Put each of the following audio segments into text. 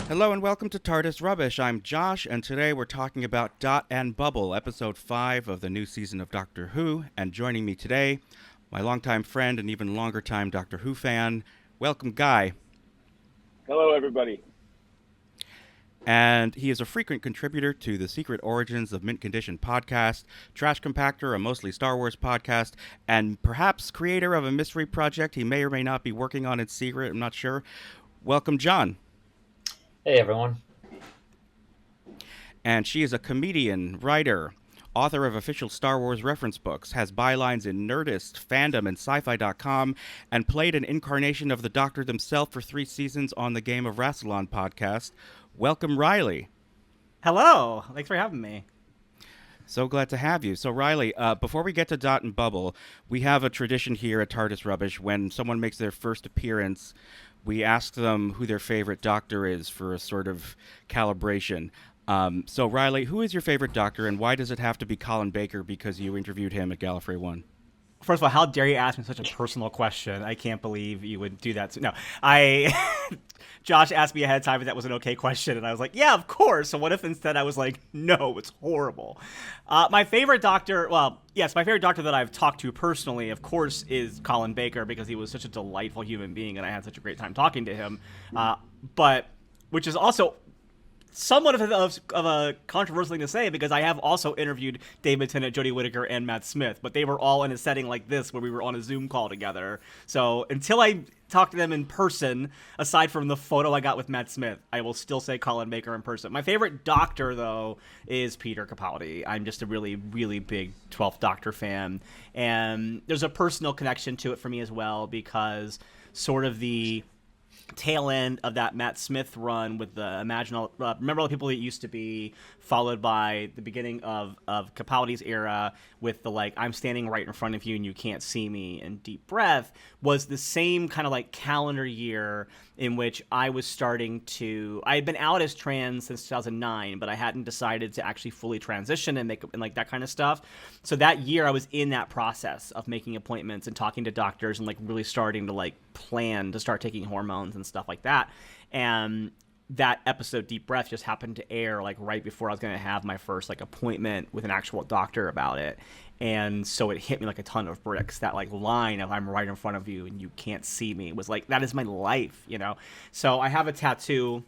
Hello and welcome to TARDIS Rubbish. I'm Josh, and today we're talking about Dot and Bubble, episode 5 of the new season of Doctor Who. And joining me today, my longtime friend and even longer time Doctor Who fan, welcome Guy. Hello, everybody. And he is a frequent contributor to the Secret Origins of Mint Condition podcast, Trash Compactor, a mostly Star Wars podcast, and perhaps creator of a mystery project he may or may not be working on in secret. I'm not sure. Welcome, John. Hey, everyone. And she is a comedian, writer, author of official Star Wars reference books, has bylines in Nerdist, Fandom, and Sci-Fi.com, and played an incarnation of the Doctor themselves for 3 seasons on the Game of Rassilon podcast. Welcome, Riley. Hello. Thanks for having me. So glad to have you. So, Riley, before we get to Dot and Bubble, we have a tradition here at TARDIS Rubbish. When someone makes their first appearance, we ask them who their favorite Doctor is for a sort of calibration. So, Riley, who is your favorite Doctor, and why does it have to be Colin Baker because you interviewed him at Gallifrey 1? First of all, how dare you ask me such a personal question? I can't believe you would do that. No, Josh asked me ahead of time if that was an okay question, and I was like, yeah, of course. So what if instead I was like, no, it's horrible. My favorite Doctor, well, yes, my favorite Doctor that I've talked to personally, of course, is Colin Baker because he was such a delightful human being, and I had such a great time talking to him. But which is also somewhat of a controversial thing to say because I have also interviewed David Tennant, Jodie Whittaker, and Matt Smith, but they were all in a setting like this where we were on a Zoom call together. So until I talk to them in person, aside from the photo I got with Matt Smith, I will still say Colin Baker in person. My favorite Doctor, though, is Peter Capaldi. I'm just a really, really big 12th Doctor fan, and there's a personal connection to it for me as well because sort of the tail end of that Matt Smith run with the Remember All the People It Used to Be, followed by the beginning of Capaldi's era with the like I'm standing right in front of you and you can't see me and Deep Breath, was the same kind of like calendar year in which I was starting to, I had been out as trans since 2009, but I hadn't decided to actually fully transition and make and like that kind of stuff. So that year I was in that process of making appointments and talking to doctors and like really starting to like plan to start taking hormones and stuff like that. And that episode Deep Breath just happened to air like right before I was going to have my first like appointment with an actual doctor about it. And so it hit me like a ton of bricks. That like line of I'm right in front of you and you can't see me was like, that is my life, you know? So I have a tattoo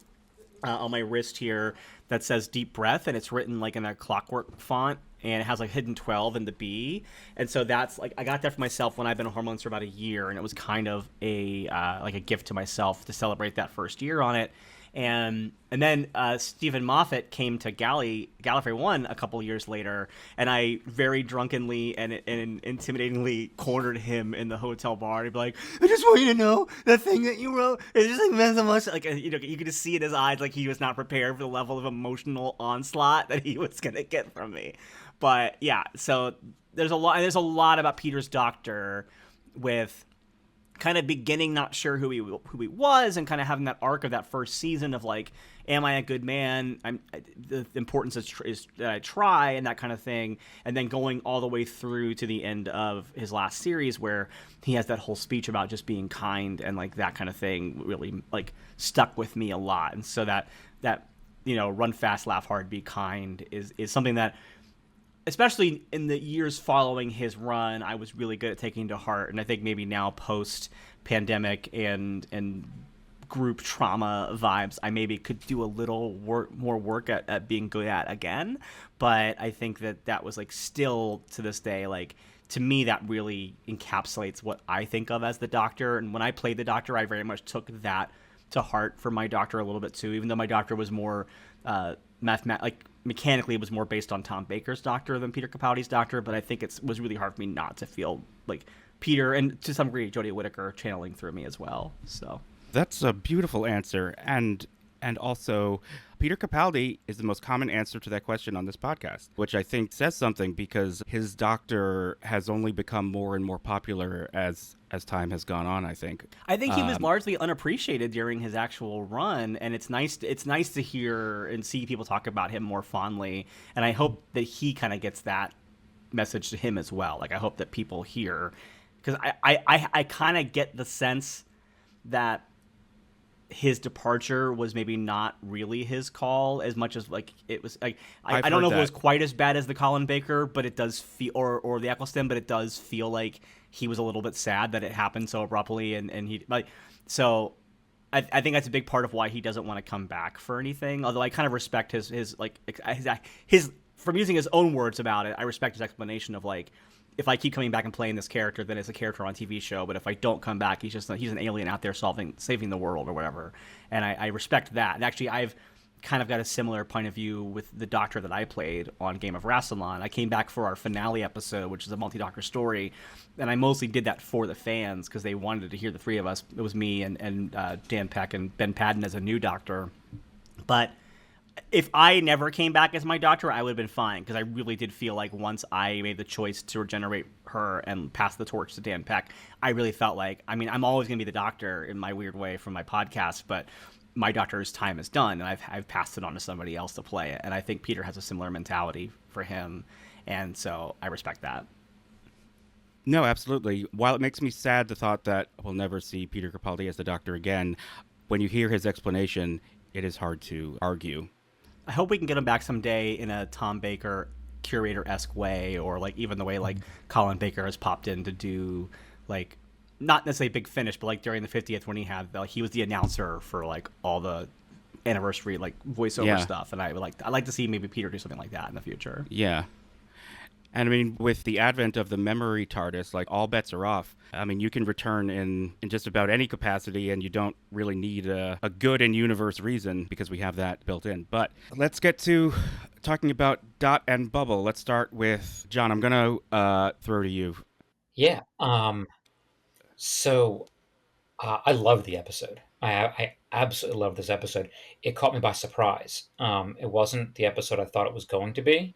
on my wrist here that says Deep Breath, and it's written like in a clockwork font, and it has like hidden 12 in the B. And so that's like, I got that for myself when I've been on hormones for about a year, and it was kind of a like a gift to myself to celebrate that first year on it. And then Stephen Moffat came to Gallifrey 1 a couple years later, and I very drunkenly and intimidatingly cornered him in the hotel bar. He'd be like, I just want you to know that thing that you wrote is just like meant so much. Like, you know, you could just see in his eyes like he was not prepared for the level of emotional onslaught that he was gonna get from me. But yeah, so there's a lot about Peter's Doctor with kind of beginning not sure who he was, and kind of having that arc of that first season of like, am I a good man? The importance is that I try, and that kind of thing, and then going all the way through to the end of his last series where he has that whole speech about just being kind, and like that kind of thing really like stuck with me a lot. And so that you know, run fast, laugh hard, be kind is something that, especially in the years following his run, I was really good at taking to heart. And I think maybe now post-pandemic and group trauma vibes, I maybe could do a little more work at being good at again. But I think that was like still to this day, like to me, that really encapsulates what I think of as the Doctor. And when I played the Doctor, I very much took that to heart for my Doctor a little bit too, even though my Doctor was more mechanically it was more based on Tom Baker's Doctor than Peter Capaldi's Doctor, but I think it was really hard for me not to feel like Peter, and to some degree Jodie Whittaker, channeling through me as well. So that's a beautiful answer, and also Peter Capaldi is the most common answer to that question on this podcast, which I think says something because his Doctor has only become more and more popular as time has gone on. I think he was largely unappreciated during his actual run, and it's nice to hear and see people talk about him more fondly, and I hope that he kind of gets that message to him as well. Like I hope that people hear, because I kind of get the sense that his departure was maybe not really his call as much as like it was like I've I don't heard know if it was that. quite as bad as the Colin Baker, but it does feel or the Eccleston, but it does feel like he was a little bit sad that it happened so abruptly and he like so I think that's a big part of why he doesn't want to come back for anything. Although I kind of respect his from using his own words about it, I respect his explanation of like, if I keep coming back and playing this character, then it's a character on a TV show. But if I don't come back, he's an alien out there saving the world or whatever. And I respect that. And actually, I've kind of got a similar point of view with the Doctor that I played on Game of Rassilon. I came back for our finale episode, which is a multi-Doctor story, and I mostly did that for the fans because they wanted to hear the three of us. It was me and Dan Peck and Ben Padden as a new Doctor. But if I never came back as my Doctor, I would have been fine because I really did feel like once I made the choice to regenerate her and pass the torch to Dan Peck, I really felt like, I mean, I'm always going to be the Doctor in my weird way from my podcast, but my Doctor's time is done, and I've passed it on to somebody else to play it. And I think Peter has a similar mentality for him, and so I respect that. No, absolutely. While it makes me sad the thought that we'll never see Peter Capaldi as the Doctor again, when you hear his explanation, it is hard to argue. I hope we can get him back someday in a Tom Baker curator-esque way, or like even the way like Colin Baker has popped in to do like not necessarily Big Finish, but like during the 50th when he was the announcer for like all the anniversary like voiceover stuff, and I'd like to see maybe Peter do something like that in the future. Yeah. And I mean, with the advent of the memory TARDIS, like all bets are off. I mean, you can return in just about any capacity, and you don't really need a good in-universe reason because we have that built in. But let's get to talking about Dot and Bubble. Let's start with John. I'm going to throw to you. Yeah. So I love the episode. I absolutely love this episode. It caught me by surprise. It wasn't the episode I thought it was going to be,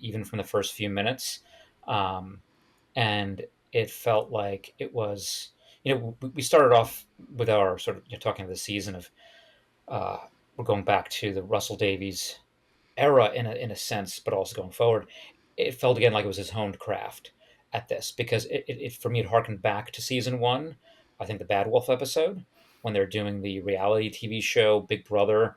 even from the first few minutes. Um, and it felt like it was, we started off with our sort of talking of the season of, uh, we're going back to the Russell Davies era in a sense, but also going forward. It felt again like it was his honed craft at this because it for me it harkened back to season one. I think the Bad Wolf episode when they're doing the reality TV show Big Brother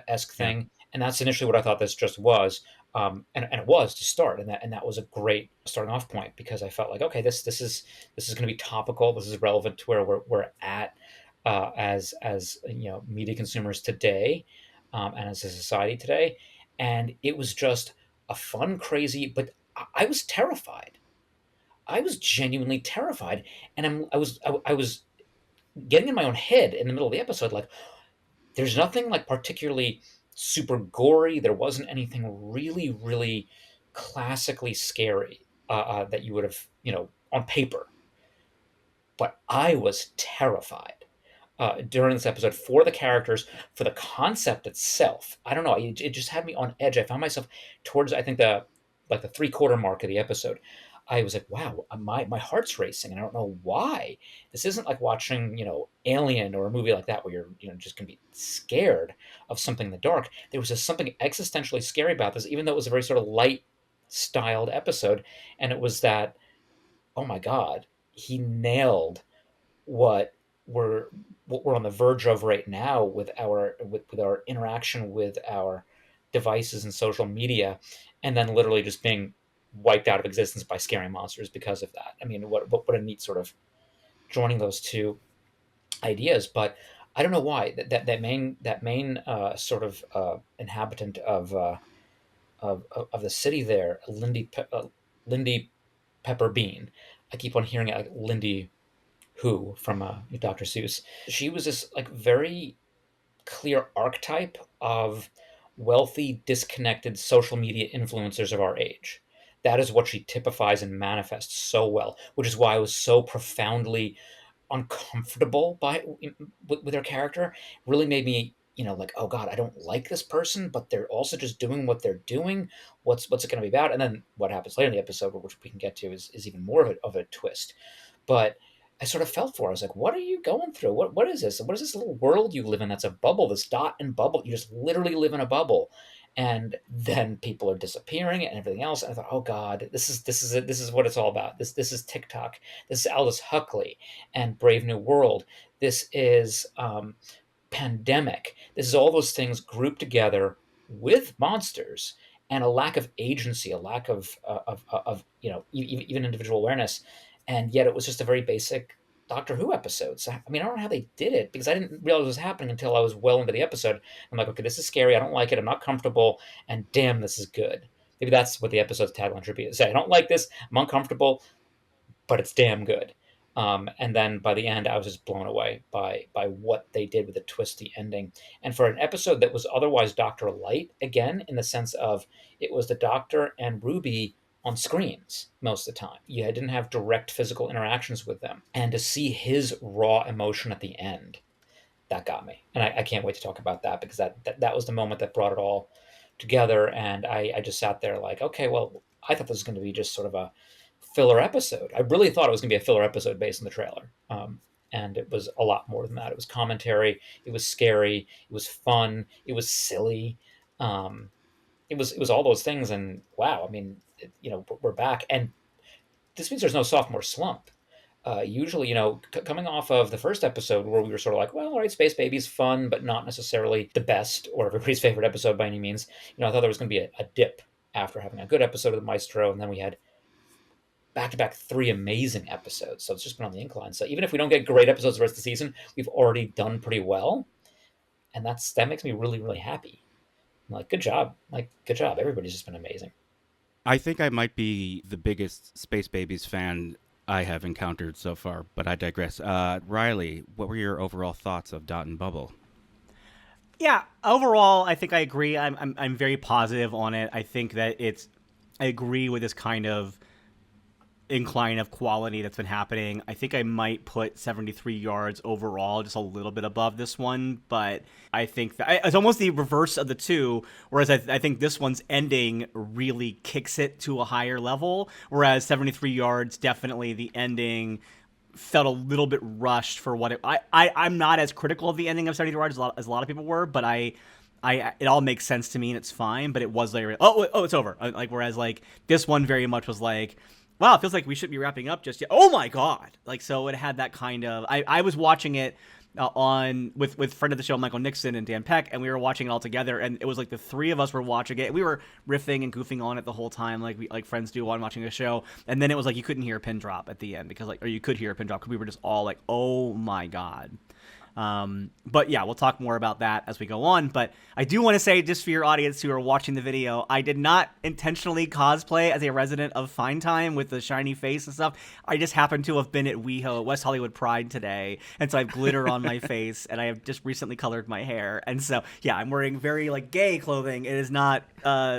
esque Yeah. thing, and that's initially what I thought this just was. And it was to start, and that was a great starting off point because I felt like okay, this is going to be topical. This is relevant to where we're at as media consumers today, and as a society today. And it was just a fun, crazy, but I was terrified. I was genuinely terrified, and I was getting in my own head in the middle of the episode. Like, there's nothing like particularly super gory. There wasn't anything really, really classically scary that you would have, on paper. But I was terrified during this episode for the characters, for the concept itself. I don't know. It just had me on edge. I found myself towards, I think, the 3/4 mark of the episode. I was like, wow, my heart's racing, and I don't know why. This isn't like watching, Alien or a movie like that where you're, just gonna be scared of something in the dark. There was just something existentially scary about this, even though it was a very sort of light styled episode, and it was that, oh my god, he nailed what we're what we're on the verge of right now with our interaction with our devices and social media, and then literally just being wiped out of existence by scary monsters because of that. I mean, what a neat sort of joining those two ideas. But I don't know why that main sort of inhabitant of the city there, Lindy Pepper Bean. I keep on hearing it like Lindy who from Dr. Seuss. She was this like very clear archetype of wealthy, disconnected social media influencers of our age. That is what she typifies and manifests so well, which is why I was so profoundly uncomfortable with her character. Really made me, like, oh god, I don't like this person, but they're also just doing what they're doing. What's it going to be about? And then what happens later in the episode, which we can get to, is even more of a twist. But I sort of felt for her. I was like, what are you going through? What is this? What is this little world you live in that's a bubble, this dot and bubble? You just literally live in a bubble. And then people are disappearing and everything else. And I thought, oh God, this is what it's all about. This is TikTok. This is Aldous Huxley and Brave New World. This is Pandemic. This is all those things grouped together with monsters and a lack of agency, a lack of even individual awareness, and yet it was just a very basic Doctor Who episode. So I mean, I don't know how they did it because I didn't realize it was happening until I was well into the episode. I'm like, okay, this is scary. I don't like it. I'm not comfortable, and damn, this is good. Maybe that's what the episode's tagline should be: say, I don't like this. I'm uncomfortable, but it's damn good. And then by the end, I was just blown away by what they did with the twisty ending. And for an episode that was otherwise Doctor Light, again, in the sense of it was the Doctor and Ruby on screens most of the time. You didn't have direct physical interactions with them. And to see his raw emotion at the end, that got me. And I can't wait to talk about that because that was the moment that brought it all together. And I just sat there like, okay, well, I thought this was going to be just sort of a filler episode. I really thought it was going to be a filler episode based on the trailer. And it was a lot more than that. It was commentary. It was scary. It was fun. It was silly. It was all those things. And wow, I mean, we're back. And this means there's no sophomore slump. Usually, coming off of the first episode where we were sort of like, well, all right, Space Baby's fun, but not necessarily the best or everybody's favorite episode by any means. I thought there was going to be a dip after having a good episode of the Maestro, and then we had back-to-back 3 amazing episodes. So it's just been on the incline. So even if we don't get great episodes the rest of the season, we've already done pretty well, and that makes me really, really happy. I'm like, good job. Good job. Everybody's just been amazing. I think I might be the biggest Space Babies fan I have encountered so far, but I digress. Riley, what were your overall thoughts of Dot and Bubble? Yeah, overall, I think I agree. I'm very positive on it. I think that I agree with this kind of incline of quality that's been happening. I think I might put 73 yards overall, just a little bit above this one, but I think that it's almost the reverse of the two, whereas I think this one's ending really kicks it to a higher level, whereas 73 yards, definitely the ending felt a little bit rushed for what I'm not as critical of the ending of 73 yards as a lot of people were, but it all makes sense to me and it's fine, but it was like, oh, it's over. Whereas this one very much was like, wow, it feels like we should be wrapping up just yet. Oh my God. So it had that kind of, I was watching it with friend of the show, Michael Nixon and Dan Peck, and we were watching it all together, and it was like the 3 of us were watching it. We were riffing and goofing on it the whole time, like friends do while watching a show. And then it was like, you couldn't hear a pin drop at the end or you could hear a pin drop because we were just all like, oh my God. But yeah, we'll talk more about that as we go on. But I do want to say, just for your audience who are watching the video, I did not intentionally cosplay as a resident of Fine Time with the shiny face and stuff. I just happened to have been at WeHo at West Hollywood Pride today, and so I have glitter on my face, and I have just recently colored my hair, and so yeah, I'm wearing very gay clothing. It is not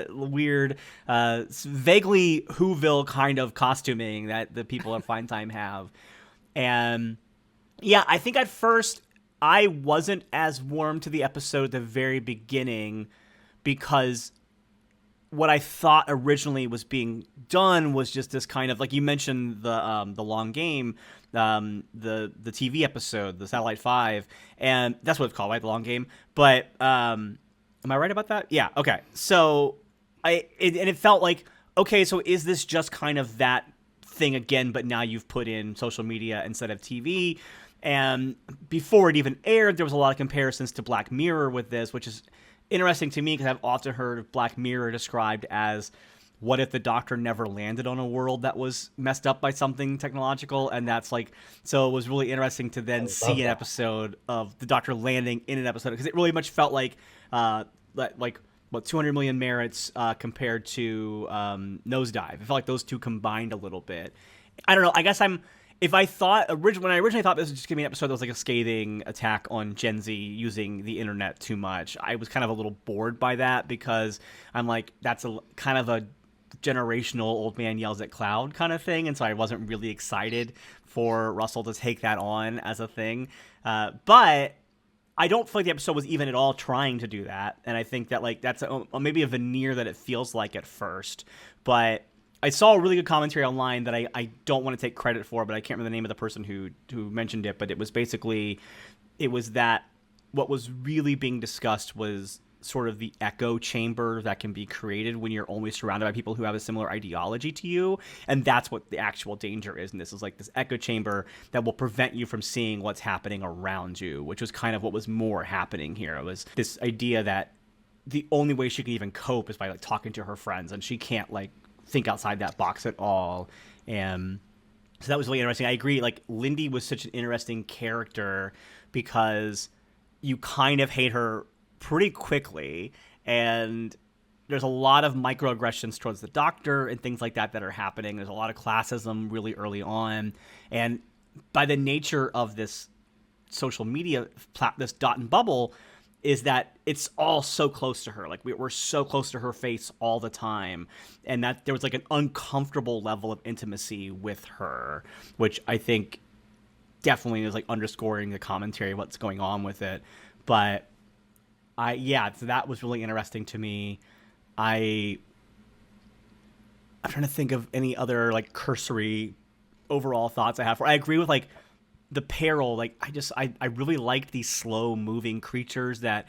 weird, vaguely Whoville kind of costuming that the people at Fine Time have, and yeah, I think at first I wasn't as warm to the episode at the very beginning because what I thought originally was being done was just this kind of, like you mentioned, the long game, the TV episode, the Satellite 5, and that's what it's called, right? The long game. But am I right about that? Yeah. Okay. So it felt like, okay, so is this just kind of that thing again, but now you've put in social media instead of TV? And before it even aired, there was a lot of comparisons to Black Mirror with this, which is interesting to me because I've often heard Black Mirror described as, what if the Doctor never landed on a world that was messed up by something technological? And that's so it was really interesting to then see an episode of the Doctor landing in an episode, because it really much felt like 200 Million Merits compared to Nosedive. It felt like those two combined a little bit. I don't know. I guess when I originally thought this was just going to be an episode that was like a scathing attack on Gen Z using the internet too much, I was kind of a little bored by that, because I'm like, that's a kind of a generational old man yells at cloud kind of thing, and so I wasn't really excited for Russell to take that on as a thing. But I don't feel like the episode was even at all trying to do that, and I think that that's maybe a veneer that it feels like at first, but I saw a really good commentary online that I don't want to take credit for, but I can't remember the name of the person who mentioned it, but it was basically, that what was really being discussed was sort of the echo chamber that can be created when you're only surrounded by people who have a similar ideology to you. And that's what the actual danger is. And this is like this echo chamber that will prevent you from seeing what's happening around you, which was kind of what was more happening here. It was this idea that the only way she can even cope is by like talking to her friends, and she can't like think outside that box at all. And so that was really interesting. I agree. Like, Lindy was such an interesting character because you kind of hate her pretty quickly, and there's a lot of microaggressions towards the Doctor and things like that that are happening. There's a lot of classism really early on, and by the nature of this social media, this dot and bubble, is that it's all so close to her. Like, we're so close to her face all the time, and that there was like an uncomfortable level of intimacy with her, which I think definitely is like underscoring the commentary of what's going on with it. But so that was really interesting to me. I'm trying to think of any other like cursory overall thoughts I have. I agree with like the peril. Like, I really liked these slow moving creatures that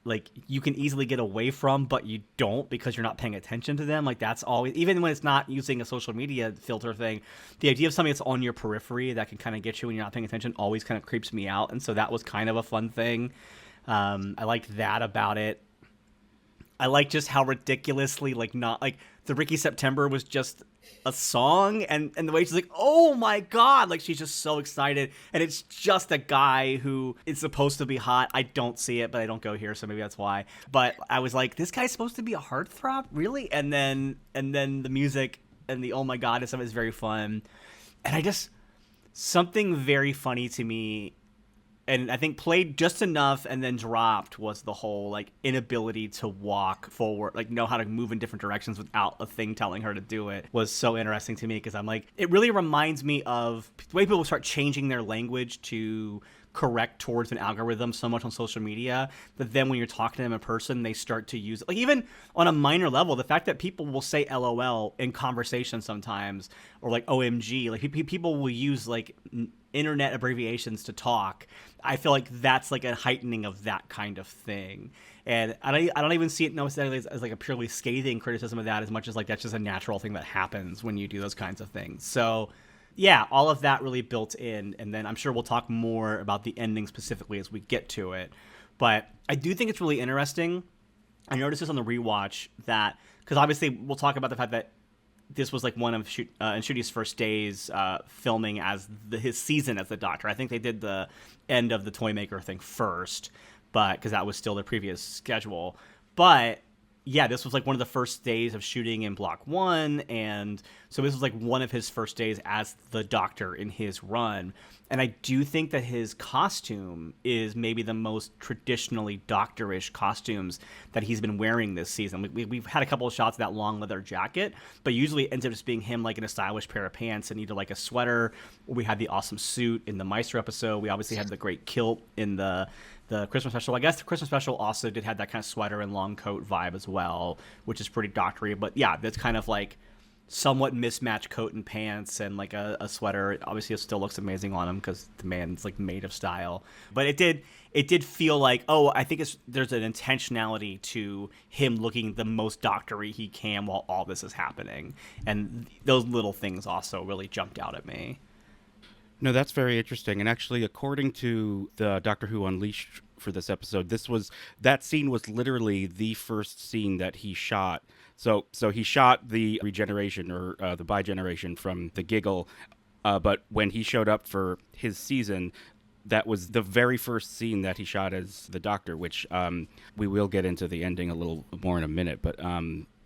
like you can easily get away from, but you don't because you're not paying attention to them. Like, that's always, even when it's not using a social media filter thing, the idea of something that's on your periphery that can kind of get you when you're not paying attention always kind of creeps me out. And so that was kind of a fun thing. I liked that about it. I like just how ridiculously like not like the Ricky September was just a song, and the way she's like, oh my god, like she's just so excited, and it's just a guy who is supposed to be hot. I don't see it, but I don't go here, so maybe that's why. But I was like, this guy's supposed to be a heartthrob, really? And then the music and the oh my god and stuff is very fun, and something very funny to me, and I think played just enough and then dropped, was the whole like inability to walk forward, like know how to move in different directions without a thing telling her to do it, was so interesting to me, because I'm like, it really reminds me of the way people start changing their language to correct towards an algorithm so much on social media, but then when you're talking to them in person, they start to use it. Like, even on a minor level, the fact that people will say LOL in conversation sometimes, or like OMG, like people will use like internet abbreviations to talk. I feel like that's like a heightening of that kind of thing. And I don't even see it necessarily as like a purely scathing criticism of that, as much as like that's just a natural thing that happens when you do those kinds of things. So yeah, all of that really built in, and then I'm sure we'll talk more about the ending specifically as we get to it. But I do think it's really interesting. I noticed this on the rewatch, that because obviously we'll talk about the fact that this was like one of Ncuti's first days filming as his season as the Doctor. I think they did the end of the Toymaker thing first, but because that was still the previous schedule. But yeah, this was like one of the first days of shooting in Block 1, and so this was like one of his first days as the Doctor in his run. And I do think that his costume is maybe the most traditionally Doctor-ish costumes that he's been wearing this season. We've had a couple of shots of that long leather jacket, but usually it ends up just being him like in a stylish pair of pants and either like a sweater, or we had the awesome suit in the Maestro episode. We obviously had the great kilt in the Christmas special. I guess the Christmas special also did have that kind of sweater and long coat vibe as well, which is pretty doctory. But yeah, that's kind of like somewhat mismatched coat and pants and like a sweater. Obviously, it still looks amazing on him because the man's like made of style. But it did feel like, oh, I think there's an intentionality to him looking the most doctory he can while all this is happening. And those little things also really jumped out at me. No, that's very interesting. And actually, according to the Doctor Who Unleashed for this episode, that scene was literally the first scene that he shot. So he shot the regeneration or the bi-generation from the Giggle, but when he showed up for his season, that was the very first scene that he shot as the Doctor, which we will get into the ending a little more in a minute. But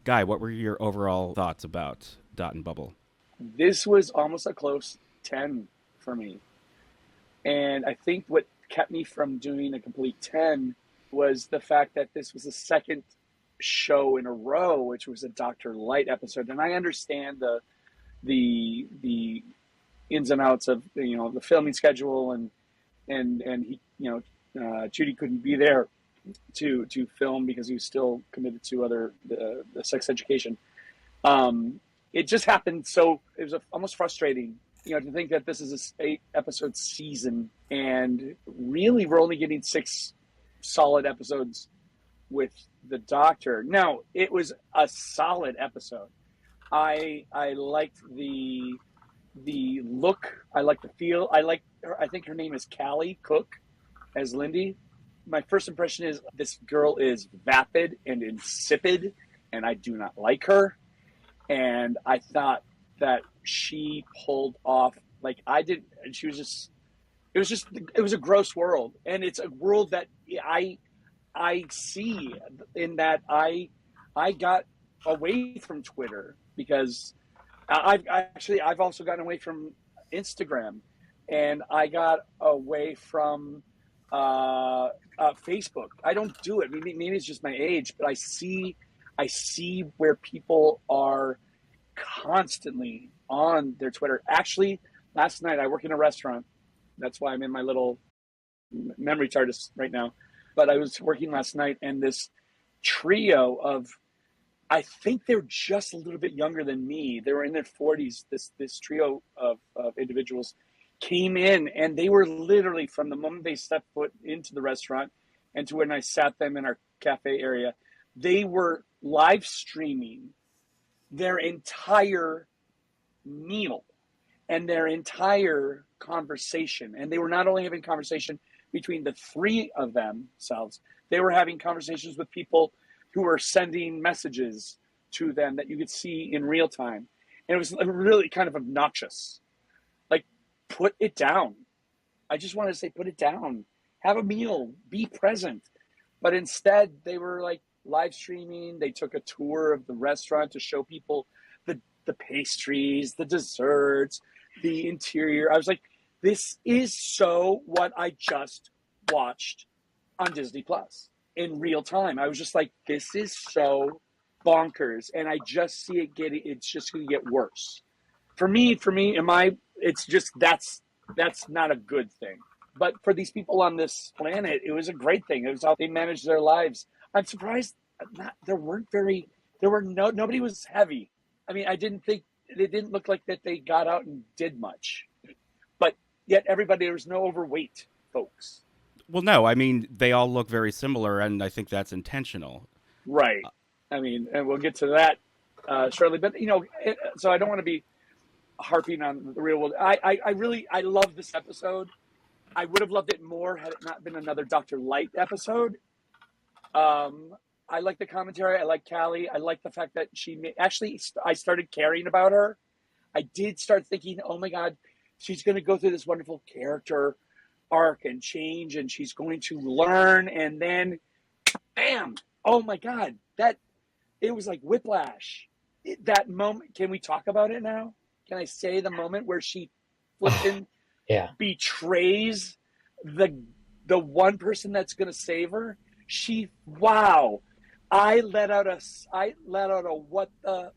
Guy, what were your overall thoughts about Dot and Bubble? This was almost a close 10 for me. And I think what kept me from doing a complete 10 was the fact that this was the second show in a row, which was a Dr. Lite episode. And I understand the ins and outs of, the filming schedule and he, Ncuti couldn't be there to film because he was still committed to the sex education. It just happened. So it was almost frustrating, to think that this is a 8-episode season, and really we're only getting 6 solid episodes with the Doctor. Now, it was a solid episode. I liked the look. I liked the feel. I think her name is Callie Cook as Lindy. My first impression is this girl is vapid and insipid, and I do not like her. And I thought that she pulled off like I did. And she was just. It was a gross world, and it's a world that I see in that I got away from Twitter because I've also gotten away from Instagram, and I got away from Facebook. I don't do it. Maybe it's just my age, but I see where people are constantly on their Twitter. Actually, last night I work in a restaurant. That's why I'm in my little memory TARDIS right now. But I was working last night, and this trio of, I think they're just a little bit younger than me. They were in their 40s. This trio of individuals came in, and they were literally, from the moment they stepped foot into the restaurant and to when I sat them in our cafe area, they were live streaming their entire meal and their entire conversation. And they were not only having conversation between the three of themselves, they were having conversations with people who were sending messages to them that you could see in real time. And it was really kind of obnoxious. Like, put it down. I just wanted to say, put it down. Have a meal. Be present. But instead, they were like live streaming. They took a tour of the restaurant to show people the pastries, the desserts, the interior. I was like, this is so what I just watched on Disney Plus in real time. I was just like, this is so bonkers, and I just see it's just going to get worse. For me, it's just that's not a good thing. But for these people on this planet, it was a great thing. It was how they managed their lives. I'm surprised nobody was heavy. I mean, it didn't look like that they got out and did much. But yet there was no overweight folks. Well, no, I mean, they all look very similar, and I think that's intentional. Right. I mean, and we'll get to that shortly. But, so I don't want to be harping on the real world. I love this episode. I would have loved it more had it not been another Dr. Lite episode. I like the commentary. I like Callie. I like the fact that I started caring about her. I did start thinking, oh my God, she's going to go through this wonderful character arc and change, and she's going to learn, and then bam, oh my God, it was like whiplash. That moment, can we talk about it now? Can I say the moment where she flipping betrays the one person that's going to save her? Wow. I let out a what the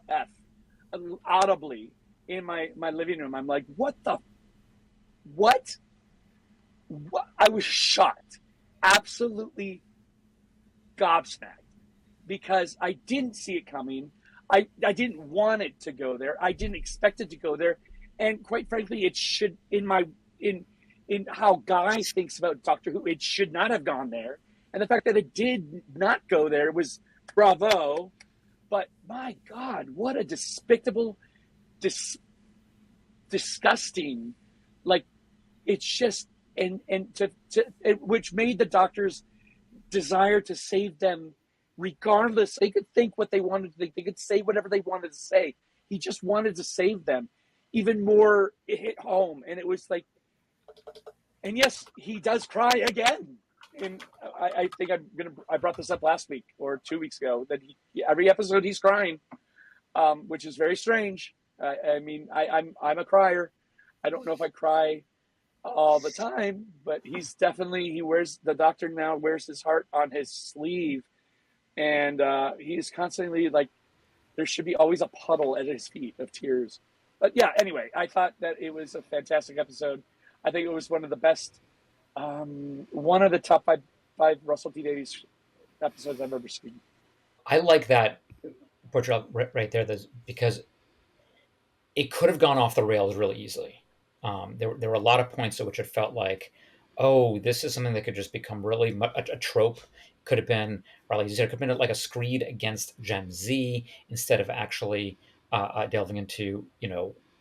F audibly in my living room. I'm like, what? I was shocked, absolutely gobsmacked, because I didn't see it coming. I didn't want it to go there. I didn't expect it to go there. And quite frankly, it should, in how Guy thinks about Doctor Who, it should not have gone there. And the fact that it did not go there was bravo. But my God, what a despicable, disgusting, like, it's just, which made the Doctor's desire to save them, regardless, they could think what they wanted to think, they could say whatever they wanted to say. He just wanted to save them. Even more, it hit home. And it was like, and yes, he does cry again. And I think I brought this up last week or 2 weeks ago, that every episode he's crying, which is very strange. I mean, I'm a crier. I don't know if I cry all the time, but the Doctor now wears his heart on his sleeve, and he's constantly like, there should be always a puddle at his feet of tears. But yeah, anyway, I thought that it was a fantastic episode. I think it was one of the best, one of the top five Russell T Davies episodes I've ever seen. I like that portrayal right there, because it could have gone off the rails really easily. There were a lot of points at which it felt like oh, this is something that could just become really a trope. Could have been, or like you said, it could have been like a screed against Gen Z instead of actually delving into,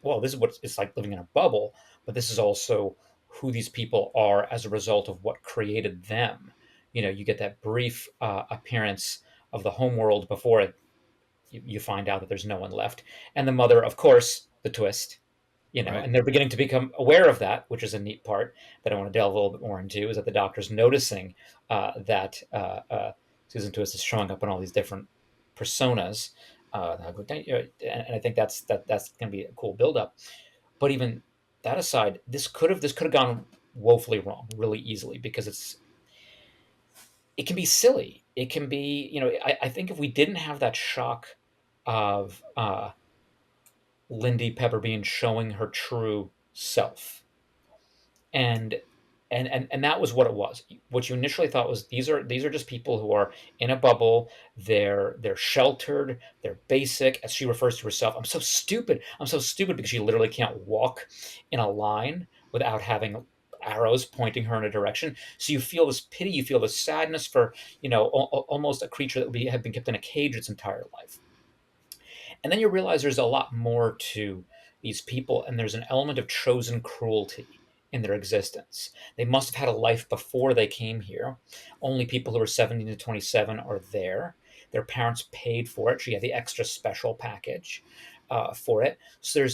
well, this is what it's like living in a bubble, but this is also who these people are as a result of what created them. You get that brief appearance of the homeworld before you find out that there's no one left. And the mother, of course, the twist, Right. and they're beginning to become aware of that, which is a neat part that I want to delve a little bit more into, is that the doctor's noticing that Susan Twist is showing up in all these different personas. And I think that's going to be a cool buildup. But even that aside, this could have gone woefully wrong really easily because it can be silly. It can be, I think if we didn't have that shock of Lindy Pepperbean showing her true self, and and that was what it was. What you initially thought was these are just people who are in a bubble. They're sheltered. They're basic, as she refers to herself. I'm so stupid. I'm so stupid because she literally can't walk in a line without having arrows pointing her in a direction. So you feel this pity. You feel this sadness for almost a creature that would have been kept in a cage its entire life. And then you realize there's a lot more to these people, and there's an element of chosen cruelty in their existence. They must have had a life before they came here. Only people who are 17 to 27 are there. Their parents paid for it. She had the extra special package for it. So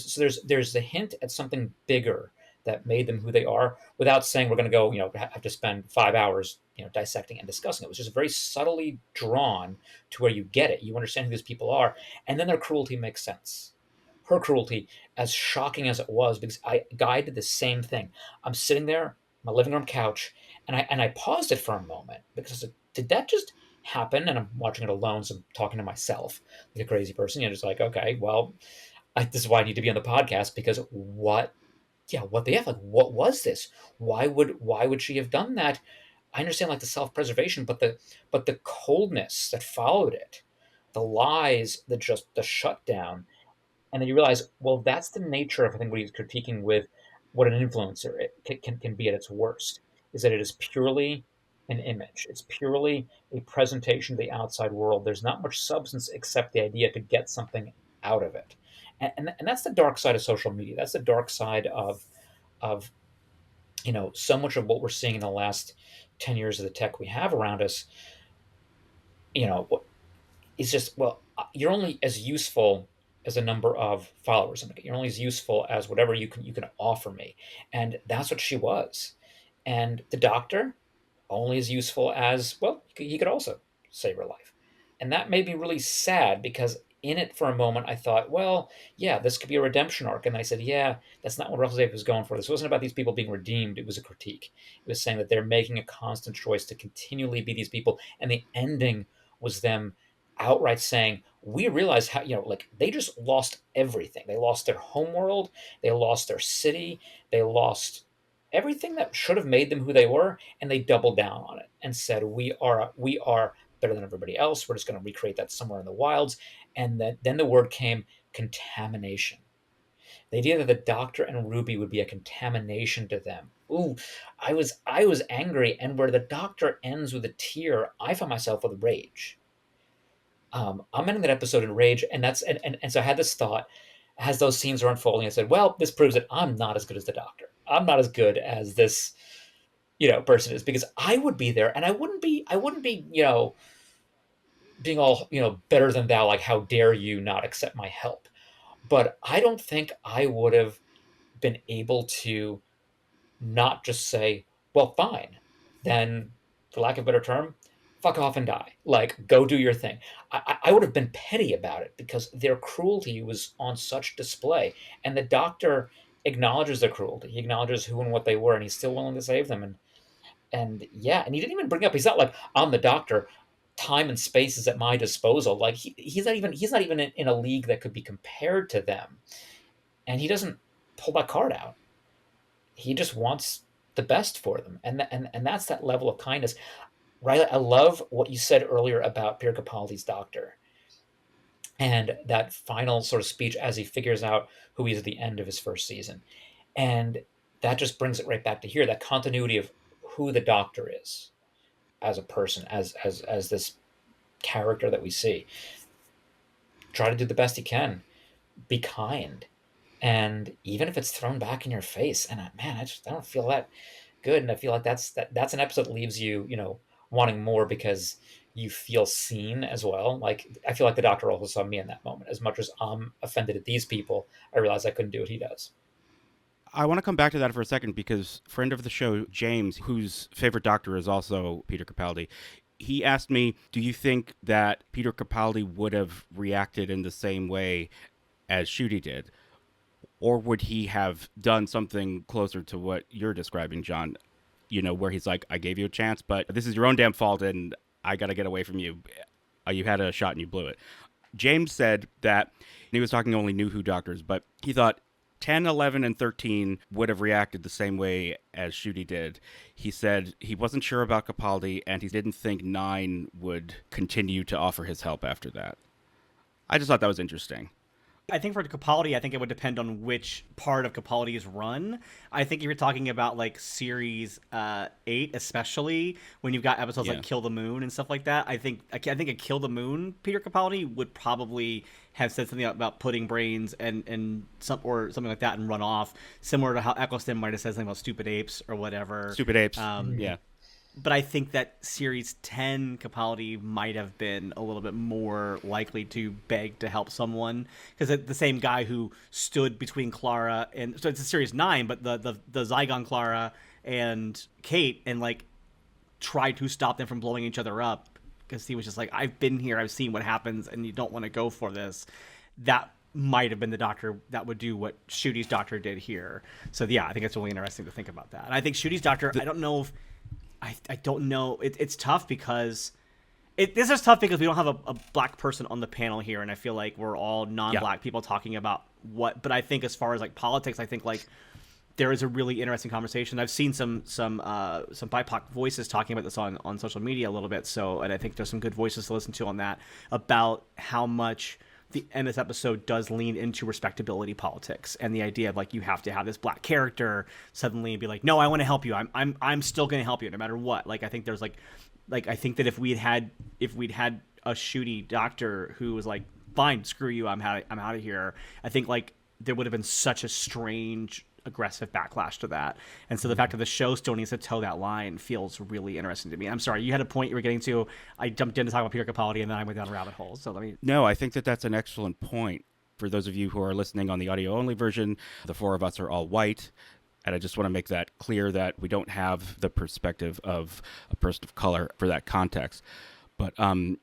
there's the hint at something bigger that made them who they are, without saying we're going to go, have to spend 5 hours, dissecting and discussing it. It was just very subtly drawn to where you get it. You understand who these people are, and then their cruelty makes sense. Her cruelty, as shocking as it was, because Guy did the same thing. I'm sitting there, on my living room couch, and I paused it for a moment because did that just happen? And I'm watching it alone, so I'm talking to myself like a crazy person. Just like, okay, well, this is why I need to be on the podcast, because what? Yeah, what the f? Like, what was this? Why would she have done that? I understand like the self-preservation, but the coldness that followed it, the lies, the shutdown, and then you realize, well, that's the nature of, I think, what he's critiquing with what an influencer can be at its worst, is that it is purely an image. It's purely a presentation to the outside world. There's not much substance except the idea to get something out of it, and that's the dark side of social media. That's the dark side of so much of what we're seeing in the last 10 years of the tech we have around us. You know, it's just, well, you're only as useful as a number of followers. You're only as useful as whatever you can offer me, and that's what she was. And the doctor, only as useful as, well, he could also save her life, and that made me really sad because in it for a moment I thought, well, yeah, this could be a redemption arc, and I said, yeah, that's not what Russell Davies was going for. This wasn't about these people being redeemed. It was a critique. It was saying that they're making a constant choice to continually be these people, and the ending was them outright saying, we realize how, like, they just lost everything. They lost their homeworld, they lost their city, they lost everything that should have made them who they were, and they doubled down on it and said, we are better than everybody else. We're just going to recreate that somewhere in the wilds. And then the word came, contamination. The idea that the doctor and Ruby would be a contamination to them. Ooh, I was angry, and where the doctor ends with a tear, I found myself with rage. I'm ending that episode in rage, and so I had this thought as those scenes are unfolding. I said, "Well, this proves that I'm not as good as the Doctor. I'm not as good as this, person is, because I would be there, and I wouldn't be, being all, better than thou, like, how dare you not accept my help? But I don't think I would have been able to not just say, well, fine, then, for lack of a better term, fuck off and die. Like, go do your thing. I would have been petty about it because their cruelty was on such display. And the doctor acknowledges their cruelty. He acknowledges who and what they were, and he's still willing to save them. And yeah, and he didn't even bring up, he's not like, I'm the doctor. Time and space is at my disposal. Like, he's not even in a league that could be compared to them. And he doesn't pull that card out. He just wants the best for them, and that's that level of kindness. Riley, I love what you said earlier about Pierre Capaldi's doctor and that final sort of speech as he figures out who he is at the end of his first season, and that just brings it right back to here, that continuity of who the Doctor is as a person, as this character that we see. Try to do the best you can. Be kind. And even if it's thrown back in your face, and I don't feel that good, and I feel like that's an episode that leaves you, wanting more because you feel seen as well. Like I feel like the Doctor also saw me in that moment. As much as I'm offended at these people, I realize I couldn't do what he does. I want to come back to that for a second because friend of the show, James, whose favorite Doctor is also Peter Capaldi, he asked me, do you think that Peter Capaldi would have reacted in the same way as Ncuti did? Or would he have done something closer to what you're describing, John? Where he's like, I gave you a chance, but this is your own damn fault and I got to get away from you. You had a shot and you blew it. James said that he was talking only new Who Doctors, but he thought 10, 11, and 13 would have reacted the same way as Ncuti did. He said he wasn't sure about Capaldi, and he didn't think 9 would continue to offer his help after that. I just thought that was interesting. I think for Capaldi, I think it would depend on which part of Capaldi's run. I think if you're talking about like series 8, especially when you've got episodes like Kill the Moon and stuff like that, I think a Kill the Moon Peter Capaldi would probably have said something about putting brains and something like that and run off, similar to how Eccleston might have said something about stupid apes or whatever. Stupid apes. Yeah. But I think that Series 10 Capaldi might have been a little bit more likely to beg to help someone. Because the same guy who stood between Clara and... So it's a Series 9, but the Zygon Clara and Kate and, like, tried to stop them from blowing each other up. Because he was just like, I've been here, I've seen what happens, and you don't want to go for this. That might have been the Doctor that would do what Ncuti's Doctor did here. So, yeah, I think it's really interesting to think about that. And I think Ncuti's Doctor, I don't know if... I don't know. It's tough because this is tough because we don't have a black person on the panel here, and I feel like we're all non-black people talking about what. But I think as far as like politics, I think like there is a really interesting conversation. I've seen some BIPOC voices talking about this on social media a little bit. So, and I think there's some good voices to listen to on that about how much the end of this episode does lean into respectability politics and the idea of like you have to have this black character suddenly be like, no, I want to help you. I'm still going to help you no matter what. Like I think there's like I think that if we'd had a Ncuti Doctor who was like, fine, screw you, I'm out of here. I think like there would have been such a strange aggressive backlash to that. And so the fact that the show still needs to toe that line feels really interesting to me. I'm sorry, you had a point you were getting to. I jumped in to talk about Peter Capaldi and then I went down a rabbit hole. So let me... No, I think that's an excellent point. For those of you who are listening on the audio-only version, the four of us are all white. And I just want to make that clear that we don't have the perspective of a person of color for that context. But,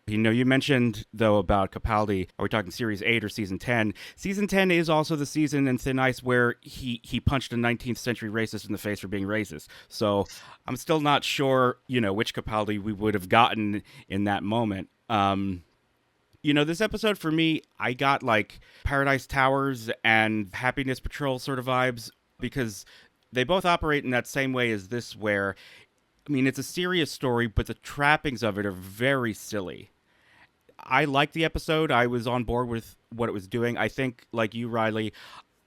you mentioned, though, about Capaldi. Are we talking Series 8 or Season 10? Season 10 is also the season in Thin Ice where he punched a 19th century racist in the face for being racist. So I'm still not sure, which Capaldi we would have gotten in that moment. This episode for me, I got, like, Paradise Towers and Happiness Patrol sort of vibes because they both operate in that same way as this where... I mean, it's a serious story, but the trappings of it are very silly. I liked the episode. I was on board with what it was doing. I think, like you, Riley,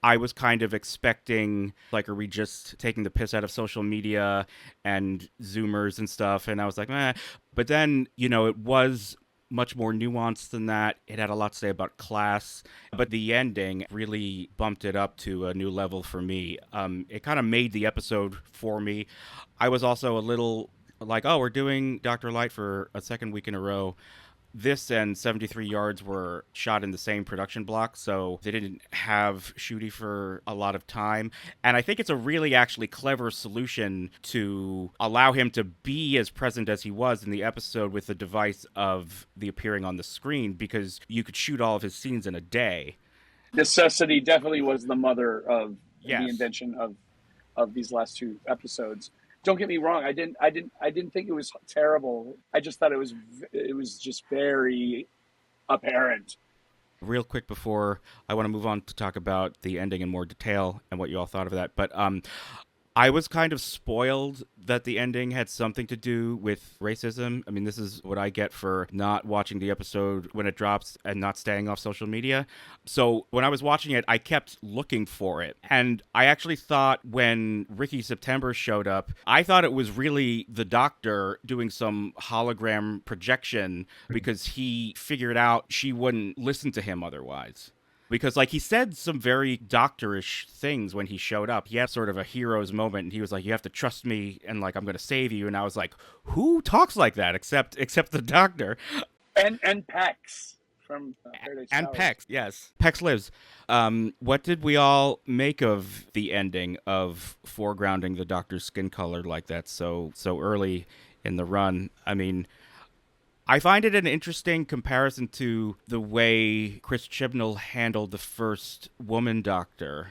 I was kind of expecting, like, are we just taking the piss out of social media and Zoomers and stuff? And I was like, meh. But then, it was much more nuanced than that. It had a lot to say about class, but the ending really bumped it up to a new level for me. It kind of made the episode for me. I was also a little like, oh, we're doing Dr. Lite for a second week in a row. This and 73 Yards were shot in the same production block, so they didn't have Ncuti for a lot of time. And I think it's a really actually clever solution to allow him to be as present as he was in the episode with the device of the appearing on the screen, because you could shoot all of his scenes in a day. Necessity definitely was the mother of Yes. the invention of these last two episodes. Don't get me wrong. I didn't think it was terrible. I just thought it was just very apparent. Real quick before I want to move on to talk about the ending in more detail and what you all thought of that, but I was kind of spoiled that the ending had something to do with racism. I mean, this is what I get for not watching the episode when it drops and not staying off social media. So when I was watching it, I kept looking for it. And I actually thought when Ricky September showed up, I thought it was really the Doctor doing some hologram projection because he figured out she wouldn't listen to him otherwise. Because, like, he said some very doctorish things when he showed up. He had sort of a hero's moment, and he was like, you have to trust me, and, like, I'm going to save you. And I was like, who talks like that except the Doctor? And Pex from Paradise And Valley. Pex, yes. Pex lives. What did we all make of the ending of foregrounding the Doctor's skin color like that so early in the run? I mean, I find it an interesting comparison to the way Chris Chibnall handled the first woman Doctor.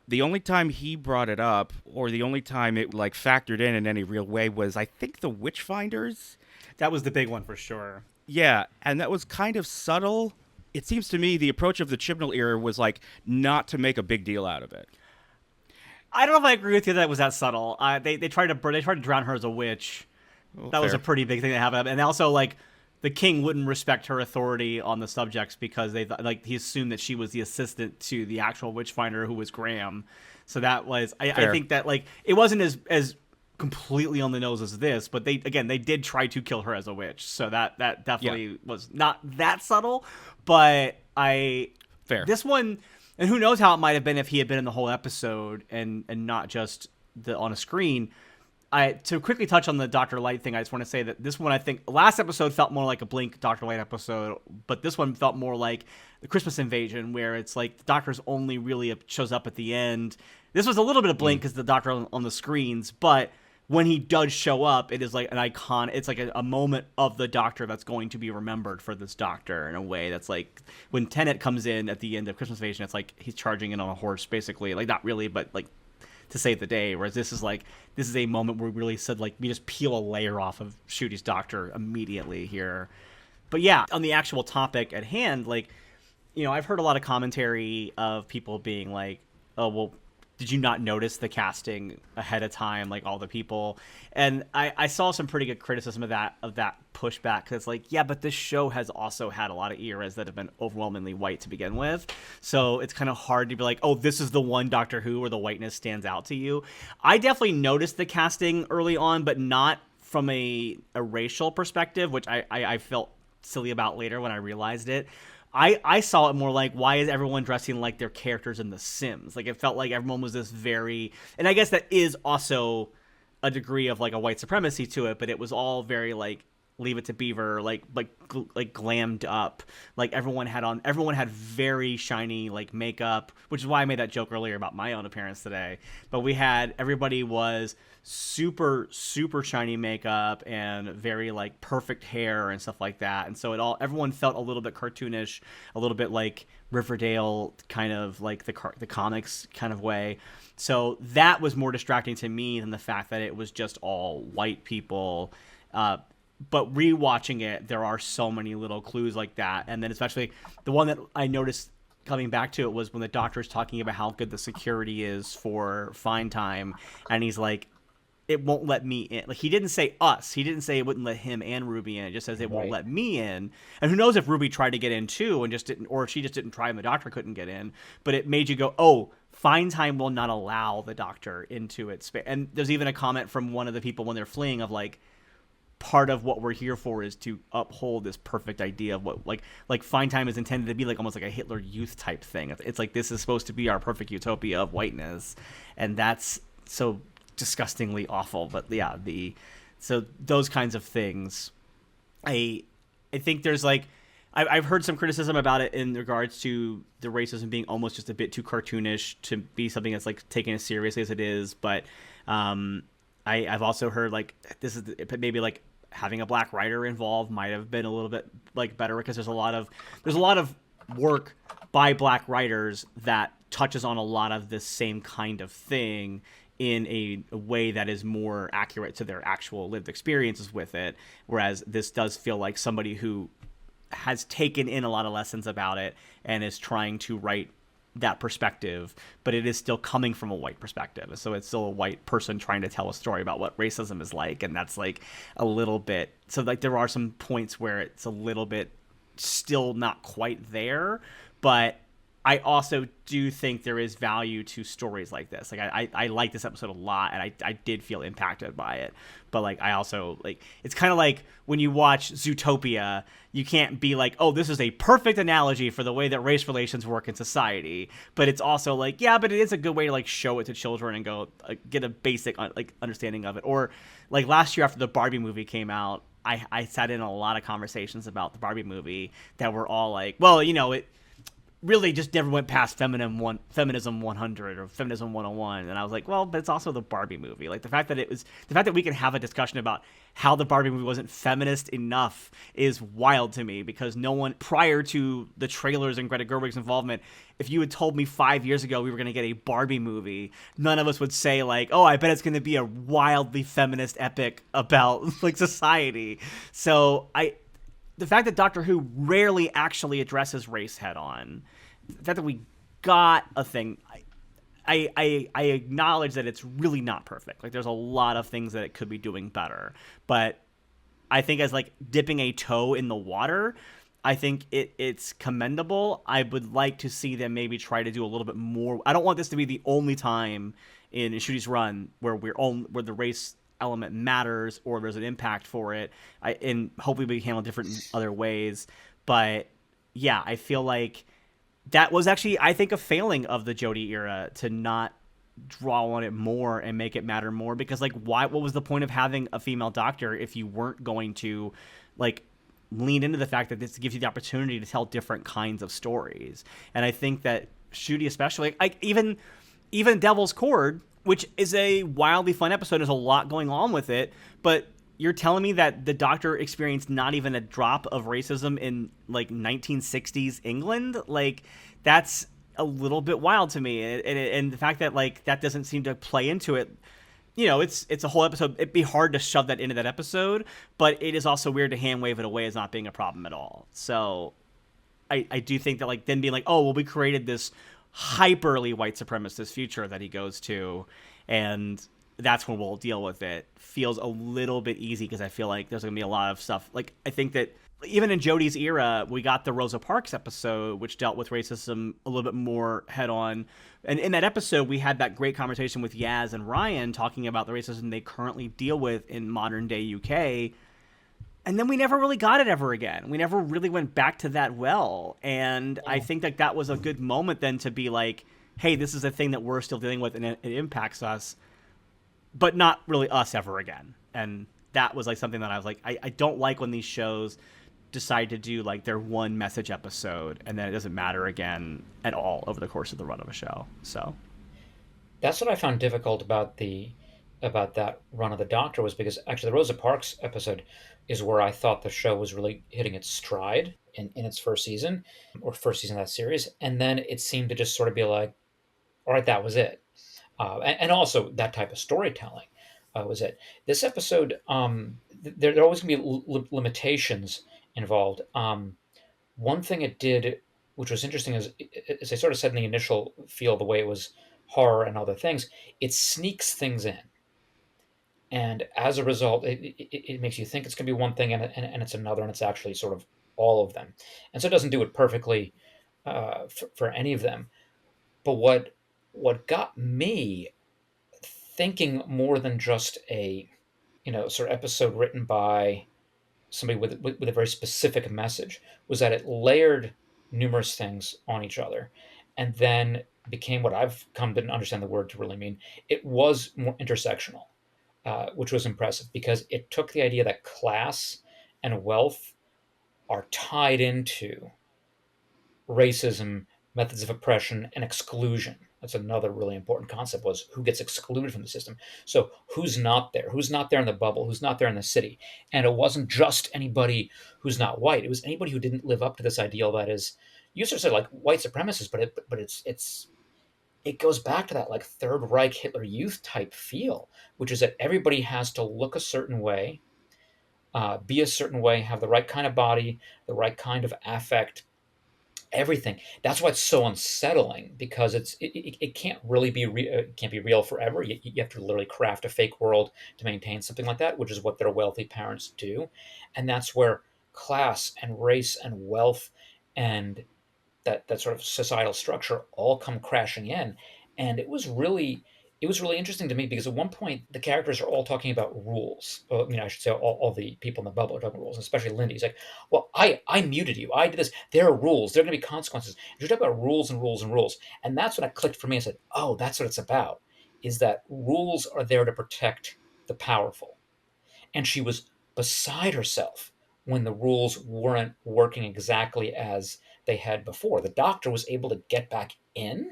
The only time he brought it up, or the only time it like factored in any real way, was I think the Witchfinders. That was the big one for sure. Yeah, and that was kind of subtle. It seems to me the approach of the Chibnall era was like not to make a big deal out of it. I don't know if I agree with you that it was that subtle. They tried to drown her as a witch. Well, that was fair. a pretty big thing to happen, and also like the king wouldn't respect her authority on the subjects because he assumed that she was the assistant to the actual Witchfinder, who was Graham. So that was I think that like it wasn't as completely on the nose as this, but they did try to kill her as a witch. So that definitely was not that subtle, but Fair. This one, and who knows how it might have been if he had been in the whole episode and not just on a screen. To quickly touch on the Dr. Lite thing, I just want to say that this one, I think, last episode felt more like a Blink Dr. Lite episode, but this one felt more like the Christmas Invasion, where it's like the Doctor's only really shows up at the end. This was a little bit of Blink because the Doctor on the screens, but when he does show up, it is like an icon. It's like a moment of the Doctor that's going to be remembered for this Doctor in a way that's like when Tennant comes in at the end of Christmas Invasion, it's like he's charging in on a horse, basically. Like, not really, but like to save the day, whereas this is a moment where we really said like we just peel a layer off of Ncuti's Doctor immediately here. But yeah, on the actual topic at hand, like, you know, I've heard a lot of commentary of people being like, oh well, did you not notice the casting ahead of time, like all the people? And I saw some pretty good criticism of that pushback, because it's like, yeah, but this show has also had a lot of eras that have been overwhelmingly white to begin with. So it's kind of hard to be like, oh, this is the one Doctor Who where the whiteness stands out to you. I definitely noticed the casting early on, but not from a racial perspective, which I felt silly about later when I realized it. I saw it more like, why is everyone dressing like their characters in The Sims? Like, it felt like everyone was this very, and I guess that is also a degree of like a white supremacy to it, but it was all very like Leave It to Beaver, like glammed up. Like everyone had very shiny like makeup, which is why I made that joke earlier about my own appearance today. But everybody was super shiny makeup and very like perfect hair and stuff like that. And so everyone felt a little bit cartoonish, a little bit like Riverdale, kind of like the comics kind of way. So that was more distracting to me than the fact that it was just all white people. But rewatching it, there are so many little clues like that. And then especially the one that I noticed coming back to it was when the Doctor's talking about how good the security is for Fine Time. And he's like, it won't let me in. Like, he didn't say us. He didn't say it wouldn't let him and Ruby in. It just says it won't let me in. And who knows if Ruby tried to get in too and just didn't, or if she just didn't try and the Doctor couldn't get in. But it made you go, oh, Fine Time will not allow the Doctor into its space. And there's even a comment from one of the people when they're fleeing of like, part of what we're here for is to uphold this perfect idea of what like Fine Time is intended to be, like almost like a Hitler Youth type thing. It's like, this is supposed to be our perfect utopia of whiteness, and that's so disgustingly awful. But yeah, so those kinds of things, I think there's like, I've heard some criticism about it in regards to the racism being almost just a bit too cartoonish to be something that's like taken as seriously as it is. But I've also heard like this is maybe like having a black writer involved might have been a little bit like better, because there's a lot of work by black writers that touches on a lot of this same kind of thing in a way that is more accurate to their actual lived experiences with it. Whereas this does feel like somebody who has taken in a lot of lessons about it and is trying to write that perspective, but it is still coming from a white perspective. So it's still a white person trying to tell a story about what racism is like, and that's like a little bit. So like there are some points where it's a little bit still not quite there, but I also do think there is value to stories like this. Like I like this episode a lot, and I did feel impacted by it. But like I also like it's kind of like when you watch Zootopia, you can't be like, oh, this is a perfect analogy for the way that race relations work in society. But it's also like, yeah, but it is a good way to like show it to children and go get a basic like understanding of it. Or like last year after the Barbie movie came out, I sat in a lot of conversations about the Barbie movie that were all like, well, you know, it really just never went past feminism 100 or feminism 101. And I was like, well, but it's also the Barbie movie. Like the fact that we can have a discussion about how the Barbie movie wasn't feminist enough is wild to me, because no one prior to the trailers and Greta Gerwig's involvement, if you had told me 5 years ago we were going to get a Barbie movie, none of us would say like, oh, I bet it's going to be a wildly feminist epic about like society. So the fact that Doctor Who rarely actually addresses race head on, the fact that we got a thing, I acknowledge that it's really not perfect. Like there's a lot of things that it could be doing better, but I think as like dipping a toe in the water, I think it's commendable. I would like to see them maybe try to do a little bit more. I don't want this to be the only time in Ncuti's run where where the race element matters or there's an impact for it. And hopefully we can handle different other ways. But yeah, I feel like that was actually, I think, a failing of the Jodie era to not draw on it more and make it matter more. Because like, what was the point of having a female doctor if you weren't going to like lean into the fact that this gives you the opportunity to tell different kinds of stories? And I think that Ncuti especially, like even Devil's Cord, which is a wildly fun episode. There's a lot going on with it, but you're telling me that the Doctor experienced not even a drop of racism in like 1960s England? Like that's a little bit wild to me. And the fact that like that doesn't seem to play into it, you know, it's a whole episode. It'd be hard to shove that into that episode, but it is also weird to hand wave it away as not being a problem at all. So I do think that like then being like, oh, well, we created this hyperly white supremacist future that he goes to, and that's when we'll deal with it, feels a little bit easy, because I feel like there's going to be a lot of stuff. Like, I think that even in Jodie's era, we got the Rosa Parks episode, which dealt with racism a little bit more head on. And in that episode, we had that great conversation with Yaz and Ryan talking about the racism they currently deal with in modern day UK. And then we never really got it ever again. We never really went back to that well. And I think that that was a good moment then to be like, hey, this is a thing that we're still dealing with and it impacts us, but not really us ever again. And that was like something that I was like, I don't like when these shows decide to do like their one message episode and then it doesn't matter again at all over the course of the run of a show. So That's what I found difficult about that run of the Doctor, was because actually the Rosa Parks episode is where I thought the show was really hitting its stride in its first season, or first season of that series. And then it seemed to just sort of be like, all right, that was it. And also that type of storytelling was it. This episode, there are always going to be limitations involved. One thing it did, which was interesting, is as I sort of said in the initial feel, the way it was horror and other things, it sneaks things in. And as a result, it makes you think it's going to be one thing and it's another, and it's actually sort of all of them. And so it doesn't do it perfectly for any of them. But what got me thinking more than just a sort of episode written by somebody with a very specific message was that it layered numerous things on each other, and then became what I've come to understand the word to really mean. It was more intersectional, which was impressive because it took the idea that class and wealth are tied into racism, methods of oppression, and exclusion. That's another really important concept, was who gets excluded from the system. So who's not there? Who's not there in the bubble? Who's not there in the city? And it wasn't just anybody who's not white. It was anybody who didn't live up to this ideal that is, you sort of say like white supremacists, but it goes back to that like Third Reich Hitler Youth type feel, which is that everybody has to look a certain way, be a certain way, have the right kind of body, the right kind of affect, everything. That's why it's so unsettling, because it can't really be it can't be real forever. You have to literally craft a fake world to maintain something like that, which is what their wealthy parents do, and that's where class and race and wealth and that sort of societal structure all come crashing in. And it was really interesting to me, because at one point the characters are all talking about rules. I should say all the people in the bubble are talking about rules, especially Lindy. He's like, well, I muted you, I did this, there are rules, there are going to be consequences. You're talking about rules and rules and rules. And that's when it clicked for me. I said, oh, that's what it's about, is that rules are there to protect the powerful. And she was beside herself when the rules weren't working exactly as they had before. The doctor was able to get back in.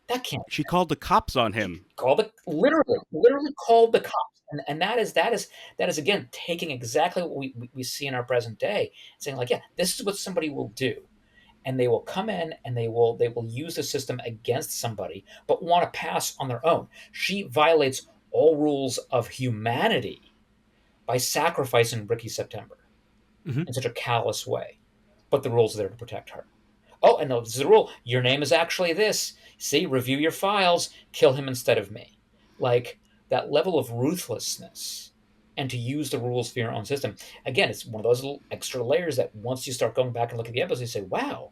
That can't She called the cops on him. call the literally called the cops, and that is again taking exactly what we see in our present day, saying like, yeah, this is what somebody will do, and they will come in and they will use the system against somebody, but want to pass on their own. She violates all rules of humanity by sacrificing Ricky September Mhm. in such a callous way. But the rules are there to protect her. Oh, and this is the rule. Your name is actually this. See, review your files, kill him instead of me. Like, that level of ruthlessness, and to use the rules for your own system. Again, it's one of those little extra layers that once you start going back and look at the episodes, you say, wow,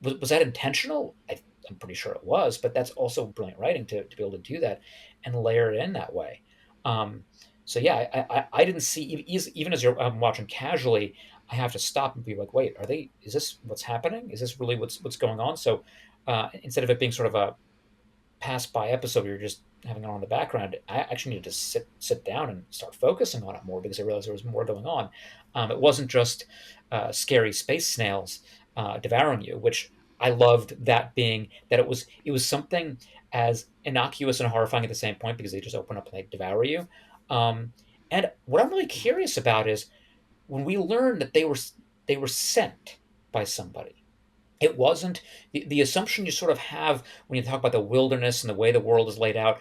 was that intentional? I'm pretty sure it was, but that's also brilliant writing to be able to do that and layer it in that way. Um, so yeah, I didn't see, even as you're watching casually, I have to stop and be like, wait, is this what's happening? Is this really what's going on? So instead of it being sort of a pass by episode where you're just having it on in the background, I actually needed to sit down and start focusing on it more, because I realized there was more going on. It wasn't just scary space snails devouring you, which I loved, that being that it was something as innocuous and horrifying at the same point, because they just open up and they devour you. Um, and what I'm really curious about is when we learned that they were sent by somebody. It wasn't the assumption you sort of have when you talk about the wilderness and the way the world is laid out.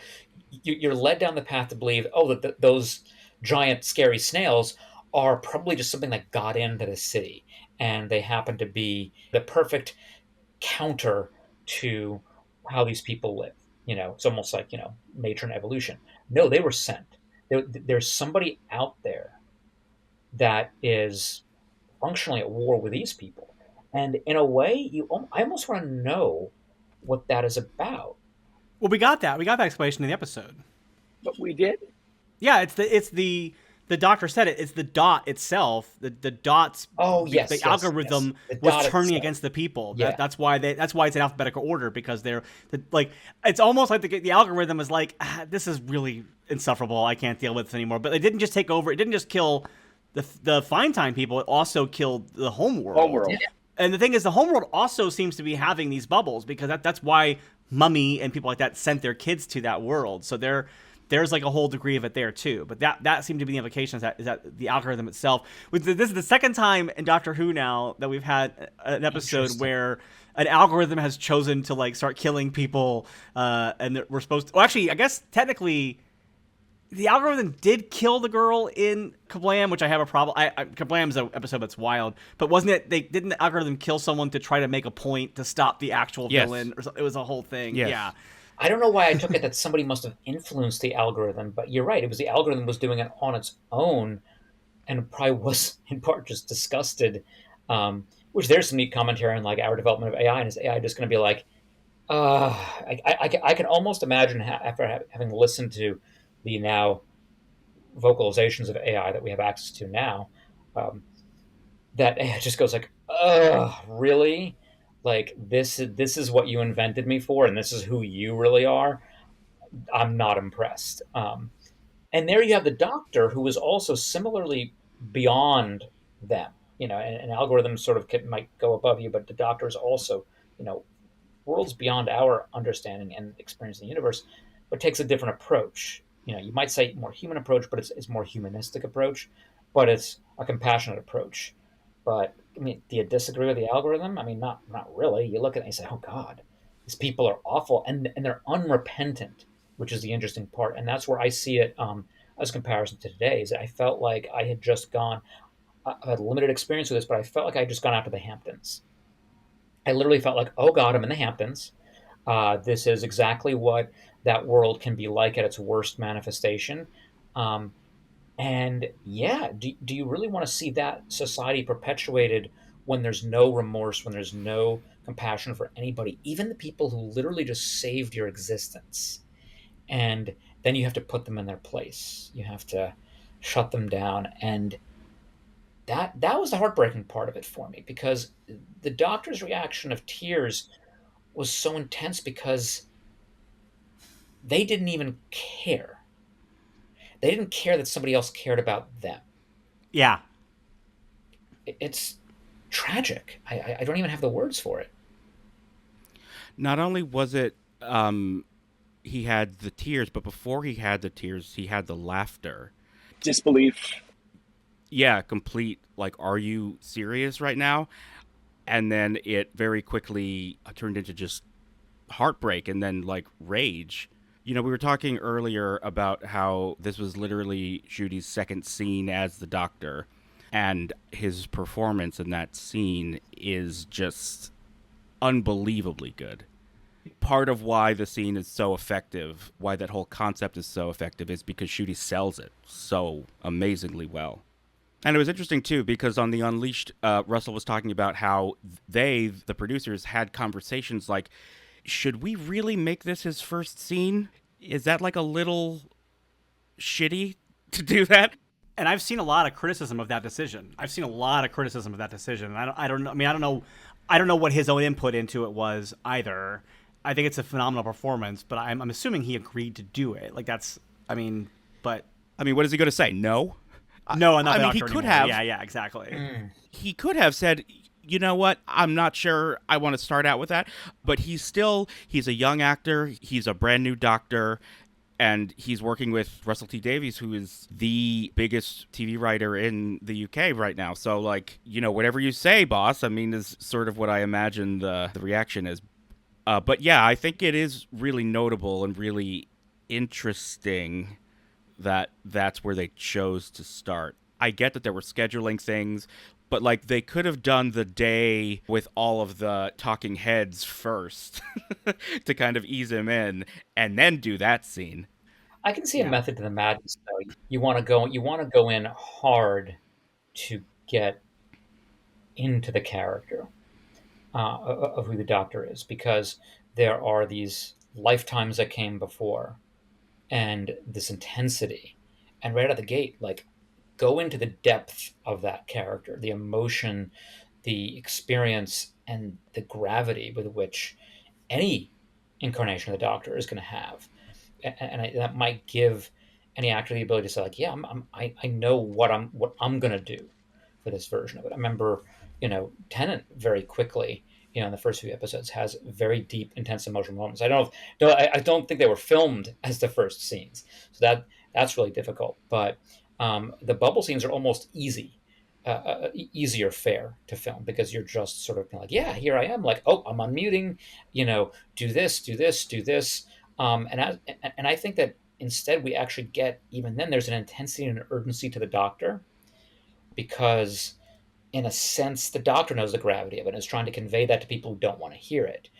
You're led down the path to believe, oh, that those giant scary snails are probably just something that got into the city, and they happen to be the perfect counter to how these people live. It's almost like nature and evolution. No, they were sent. There's somebody out there that is functionally at war with these people. And in a way, I almost want to know what that is about. Well, we got that. We got that explanation in the episode. But we did. Yeah, the doctor said it. It's the dot itself. The dots. Oh, yes, the yes, algorithm yes. The was dot turning itself. against the people. Yeah. That's why it's in alphabetical order, because like, it's almost like the algorithm is like, this is really insufferable. I can't deal with this anymore. But it didn't just take over. It didn't just kill the Fine Time people. It also killed the homeworld. Homeworld. Yeah. And the thing is, the homeworld also seems to be having these bubbles, because that's why Mummy and people like that sent their kids to that world. So there's like a whole degree of it there too. But that seemed to be the implication, is that the algorithm itself. This is the second time in Doctor Who now that we've had an episode where an algorithm has chosen to like start killing people, and we're supposed to. Well, actually, I guess technically, the algorithm did kill the girl in Kablam, which I have a problem. Kablam's an episode that's wild, but wasn't it? Didn't the algorithm kill someone to try to make a point to stop the actual villain? Or it was a whole thing. Yes. Yeah. I don't know why I took it that somebody must have influenced the algorithm, but you're right. It was the algorithm was doing it on its own, and probably was in part just disgusted. Which there's some neat commentary on like our development of AI, and is AI just going to be like, I can almost imagine after having listened to the now vocalizations of AI that we have access to now, um, that AI just goes like, really? Like this is what you invented me for, and this is who you really are. I'm not impressed. And there you have the doctor, who is also similarly beyond them. An algorithm sort of might go above you, but the doctor is also, worlds beyond our understanding and experience in the universe, but takes a different approach. You might say more human approach, but it's more humanistic approach, but it's a compassionate approach. But I mean, do you disagree with the algorithm? I mean, not really. You look at it and you say, oh God, these people are awful, and they're unrepentant, which is the interesting part. And that's where I see it as a comparison to today. Is I felt like I had just gone. I've had limited experience with this, but I felt like I had just gone out to the Hamptons, I literally felt like, oh God, I'm in the Hamptons. This is exactly what that world can be like at its worst manifestation. Um, and yeah, do you really want to see that society perpetuated when there's no remorse, when there's no compassion for anybody, even the people who literally just saved your existence? And then you have to put them in their place. You have to shut them down. And that was the heartbreaking part of it for me, because the doctor's reaction of tears was so intense because they didn't even care. They didn't care that somebody else cared about them. Yeah. It's tragic. I don't even have the words for it. Not only was it he had the tears, but before he had the tears, he had the laughter. Disbelief. Yeah, complete, like, are you serious right now? And then it very quickly turned into just heartbreak and then, like, rage. You know, we were talking earlier about how this was literally Ncudi's second scene as the Doctor, and his performance in that scene is just unbelievably good. Part of why the scene is so effective, why that whole concept is so effective, is because Ncuti sells it so amazingly well. And it was interesting, too, because on the Unleashed, Russell was talking about how they, the producers, had conversations like, should we really make this his first scene? Is that, like, a little shitty to do that? And I've seen a lot of criticism of that decision. And I don't know. I mean, I don't know what his own input into it was either. I think it's a phenomenal performance, but I'm assuming he agreed to do it. Like, that's, I mean, but I mean, what is he going to say? No? no, I'm not. I the mean, he Doctor could anymore. have. Yeah, exactly. He could have said, you know what, I'm not sure I want to start out with that. But he's a young actor. He's a brand new Doctor. And he's working with Russell T Davies, who is the biggest TV writer in the UK right now. So, like, you know, whatever you say, boss, I mean, is sort of what I imagine the reaction is. But yeah, I think it is really notable and really interesting that that's where they chose to start. I get that there were scheduling things, but, like, they could have done the day with all of the talking heads first to kind of ease him in, and then do that scene. I can see a method to the madness, though. You want to go in hard to get into the character of who the Doctor is, because there are these lifetimes that came before, and this intensity, and right out of the gate, like, go into the depth of that character, the emotion, the experience, and the gravity with which any incarnation of the Doctor is going to have. That might give any actor the ability to say, like, yeah, I know what I'm going to do for this version of it. I remember, Tennant very quickly, in the first few episodes, has very deep, intense emotional moments. I don't think they were filmed as the first scenes, so that's really difficult. But the bubble scenes are almost easier fare to film, because you're just sort of like, yeah, here I am, like, oh, I'm unmuting, do this, do this, do this. And I think that instead we actually get, even then, there's an intensity and an urgency to the Doctor, because in a sense the Doctor knows the gravity of it and is trying to convey that to people who don't want to hear it.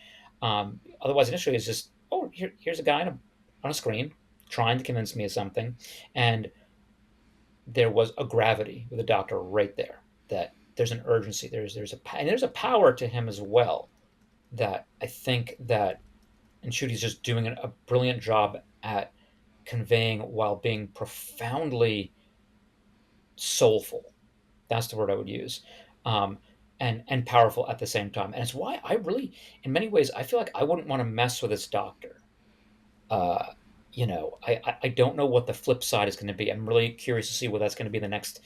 Otherwise, initially it's just, oh, here's a guy on a screen trying to convince me of something. And there was a gravity with the Doctor right there, that there's an urgency, there's a power to him as well, that I think that Ncuti's just doing a brilliant job at conveying, while being profoundly soulful. That's the word I would use. And powerful at the same time. And it's why I really, in many ways, I feel like I wouldn't want to mess with this Doctor. Uh, I don't know what the flip side is going to be. I'm really curious to see what that's going to be the next,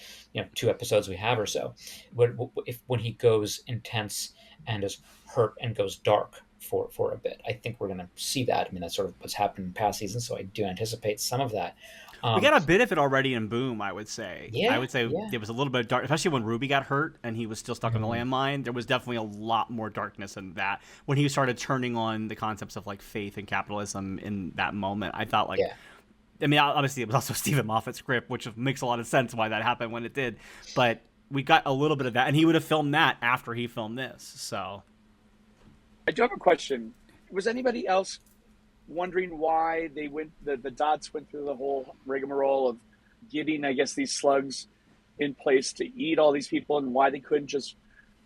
2 episodes we have or so. When he goes intense and is hurt and goes dark for a bit, I think we're going to see that. I mean, that's sort of what's happened in past seasons, so I do anticipate some of that. We got a bit of it already in Boom, I would say. Yeah, I would say there was a little bit of dark, especially when Ruby got hurt and he was still stuck on the landmine. There was definitely a lot more darkness in that. When he started turning on the concepts of, like, faith and capitalism in that moment, I thought, like, I mean, obviously it was also Stephen Moffat's script, which makes a lot of sense why that happened when it did. But we got a little bit of that, and he would have filmed that after he filmed this. So, I do have a question. Was anybody else wondering why they went, the dots went through the whole rigmarole of getting, I guess, these slugs in place to eat all these people, and why they couldn't just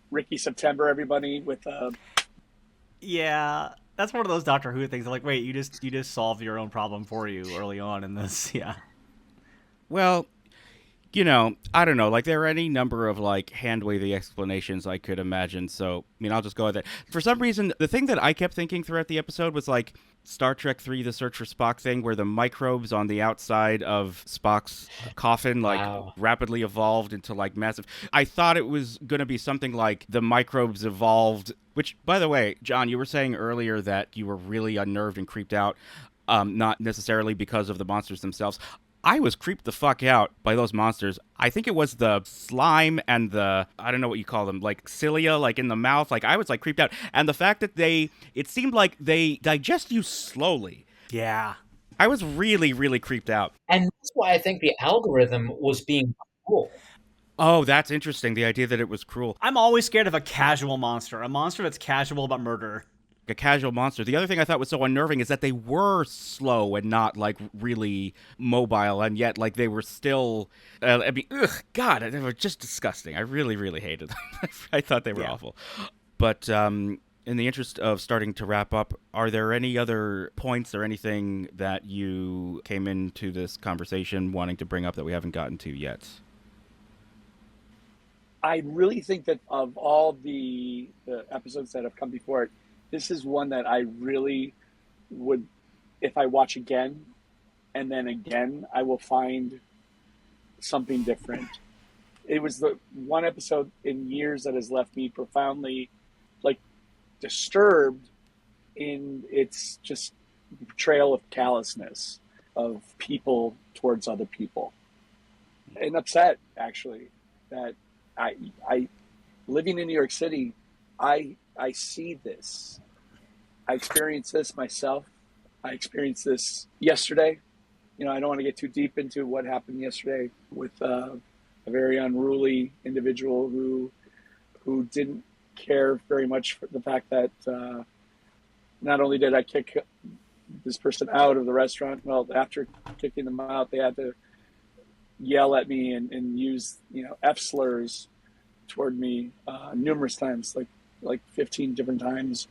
Ricky September everybody with Yeah, that's one of those Doctor Who things. Like, wait, you just solved your own problem for you early on in this. Yeah. Well, I don't know. Like, there are any number of, like, hand-wavy explanations I could imagine. So, I'll just go with it. For some reason, the thing that I kept thinking throughout the episode was, like, Star Trek 3, The Search for Spock thing, where the microbes on the outside of Spock's coffin, like, Wow. rapidly evolved into, like, massive... I thought it was going to be something like the microbes evolved... Which, by the way, John, you were saying earlier that you were really unnerved and creeped out, not necessarily because of the monsters themselves. I was creeped the fuck out by those monsters. I think it was the slime and the, I don't know what you call them, like cilia, like in the mouth. Like, I was like creeped out. And the fact that it seemed like they digest you slowly. Yeah. I was really, really creeped out. And that's why I think the algorithm was being cruel. Oh, that's interesting. The idea that it was cruel. I'm always scared of a casual monster, a monster that's casual about murder. A casual monster. The other thing I thought was so unnerving is that they were slow and not like really mobile, and yet like they were still. God, they were just disgusting. I really, really hated them. I thought they were awful. But in the interest of starting to wrap up, are there any other points or anything that you came into this conversation wanting to bring up that we haven't gotten to yet? I really think that of all the episodes that have come before it, this is one that I really would, if I watch again and then again, I will find something different. It was the one episode in years that has left me profoundly like disturbed in its just portrayal of callousness of people towards other people, and upset actually that I living in New York City, I see this. I experienced this myself. I experienced this yesterday. I don't want to get too deep into what happened yesterday with a very unruly individual who didn't care very much for the fact that not only did I kick this person out of the restaurant, well, after kicking them out, they had to yell at me and use F slurs toward me numerous times, like 15 different times,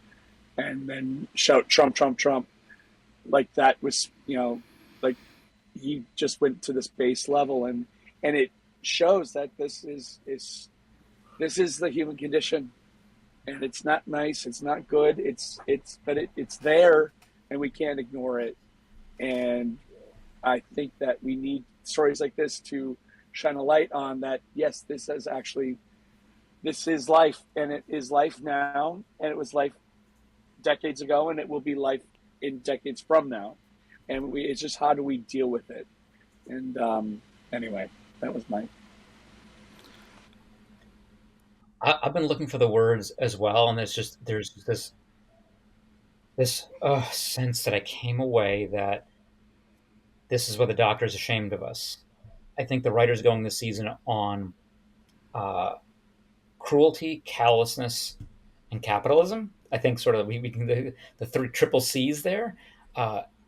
and then shout Trump, Trump, Trump. Like that was, like he just went to this base level, and it shows that this is the human condition, and it's not nice, it's not good, it's there, and we can't ignore it. And I think that we need stories like this to shine a light on that. Yes, this is life, and it is life now, and it was life decades ago, and it will be life in decades from now. And it's just, how do we deal with it? And anyway, that was my... I've been looking for the words as well, and there's this sense that I came away that this is what the Doctor is ashamed of us. I think the writer's going this season on cruelty, callousness, and capitalism. I think sort of we can the three triple C's there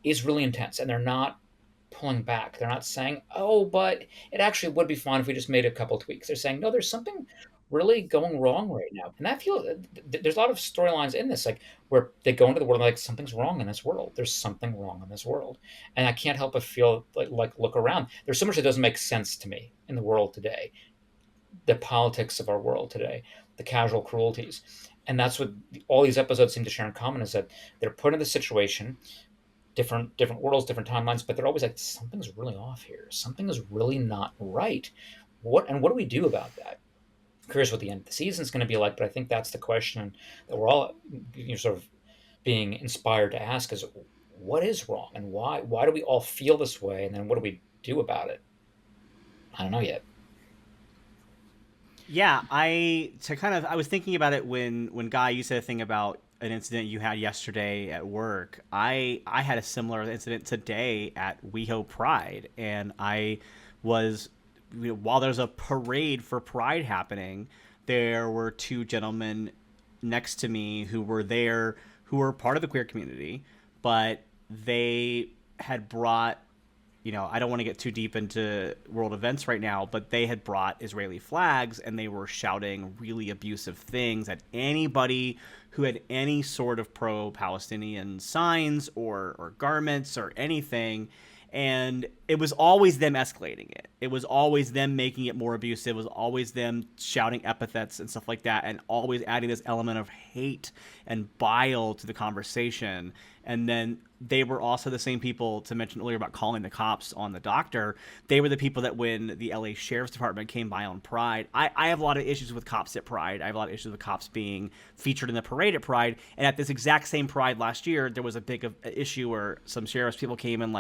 is really intense, and they're not pulling back. They're not saying, "Oh, but it actually would be fine if we just made a couple tweaks." They're saying, "No, there's something really going wrong right now," and I feel there's a lot of storylines in this, like where they go into the world and like something's wrong in this world. There's something wrong in this world, and I can't help but feel like look around. There's so much that doesn't make sense to me in the world today, the politics of our world today, the casual cruelties. And that's what all these episodes seem to share in common, is that they're put in the situation, different worlds, different timelines, but they're always like, something's really off here. Something is really not right. What do we do about that? I'm curious what the end of the season is going to be like, but I think that's the question that we're all sort of being inspired to ask, is what is wrong, and why do we all feel this way, and then what do we do about it? I don't know yet. Yeah, I was thinking about it when Guy, you said a thing about an incident you had yesterday at work. I had a similar incident today at WeHo Pride, and I was, while there's a parade for Pride happening, there were two gentlemen next to me who were there, who were part of the queer community, but they had brought, I don't want to get too deep into world events right now, but they had brought Israeli flags and they were shouting really abusive things at anybody who had any sort of pro-Palestinian signs or garments or anything. And it was always them escalating it. It was always them making it more abusive. It was always them shouting epithets and stuff like that, and always adding this element of hate and bile to the conversation. And then they were also the same people, to mention earlier about calling the cops on the doctor. They were the people that when the LA Sheriff's Department came by on Pride, I have a lot of issues with cops at Pride. I have a lot of issues with cops being featured in the parade at Pride. And at this exact same Pride last year, there was a big issue where some sheriff's people came and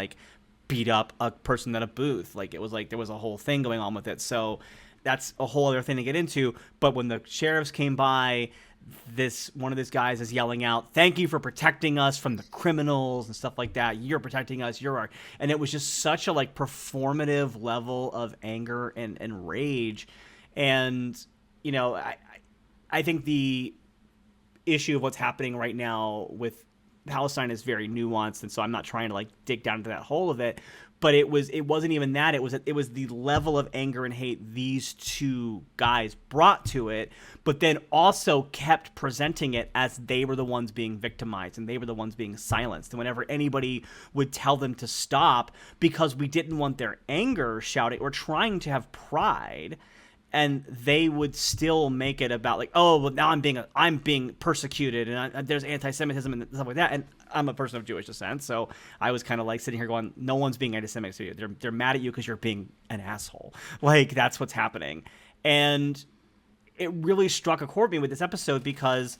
beat up a person at a booth. It was there was a whole thing going on with it. So that's a whole other thing to get into. But when the sheriffs came by, one of these guys is yelling out, "Thank you for protecting us from the criminals," and stuff like that. "You're protecting us. You're our," and it was just such a performative level of anger and rage. And I think the issue of what's happening right now with Palestine is very nuanced, and so I'm not trying to dig down into that hole of it. But it wasn't even that. It was the level of anger and hate these two guys brought to it, but then also kept presenting it as they were the ones being victimized and they were the ones being silenced. And whenever anybody would tell them to stop because we didn't want their anger shouting or trying to have pride, and they would still make it about oh, well, now I'm being persecuted and there's anti-Semitism and stuff like that. And I'm a person of Jewish descent, so I was kind of sitting here going, no one's being anti-Semitic to you. They're mad at you because you're being an asshole. That's what's happening. And it really struck a chord with me with this episode because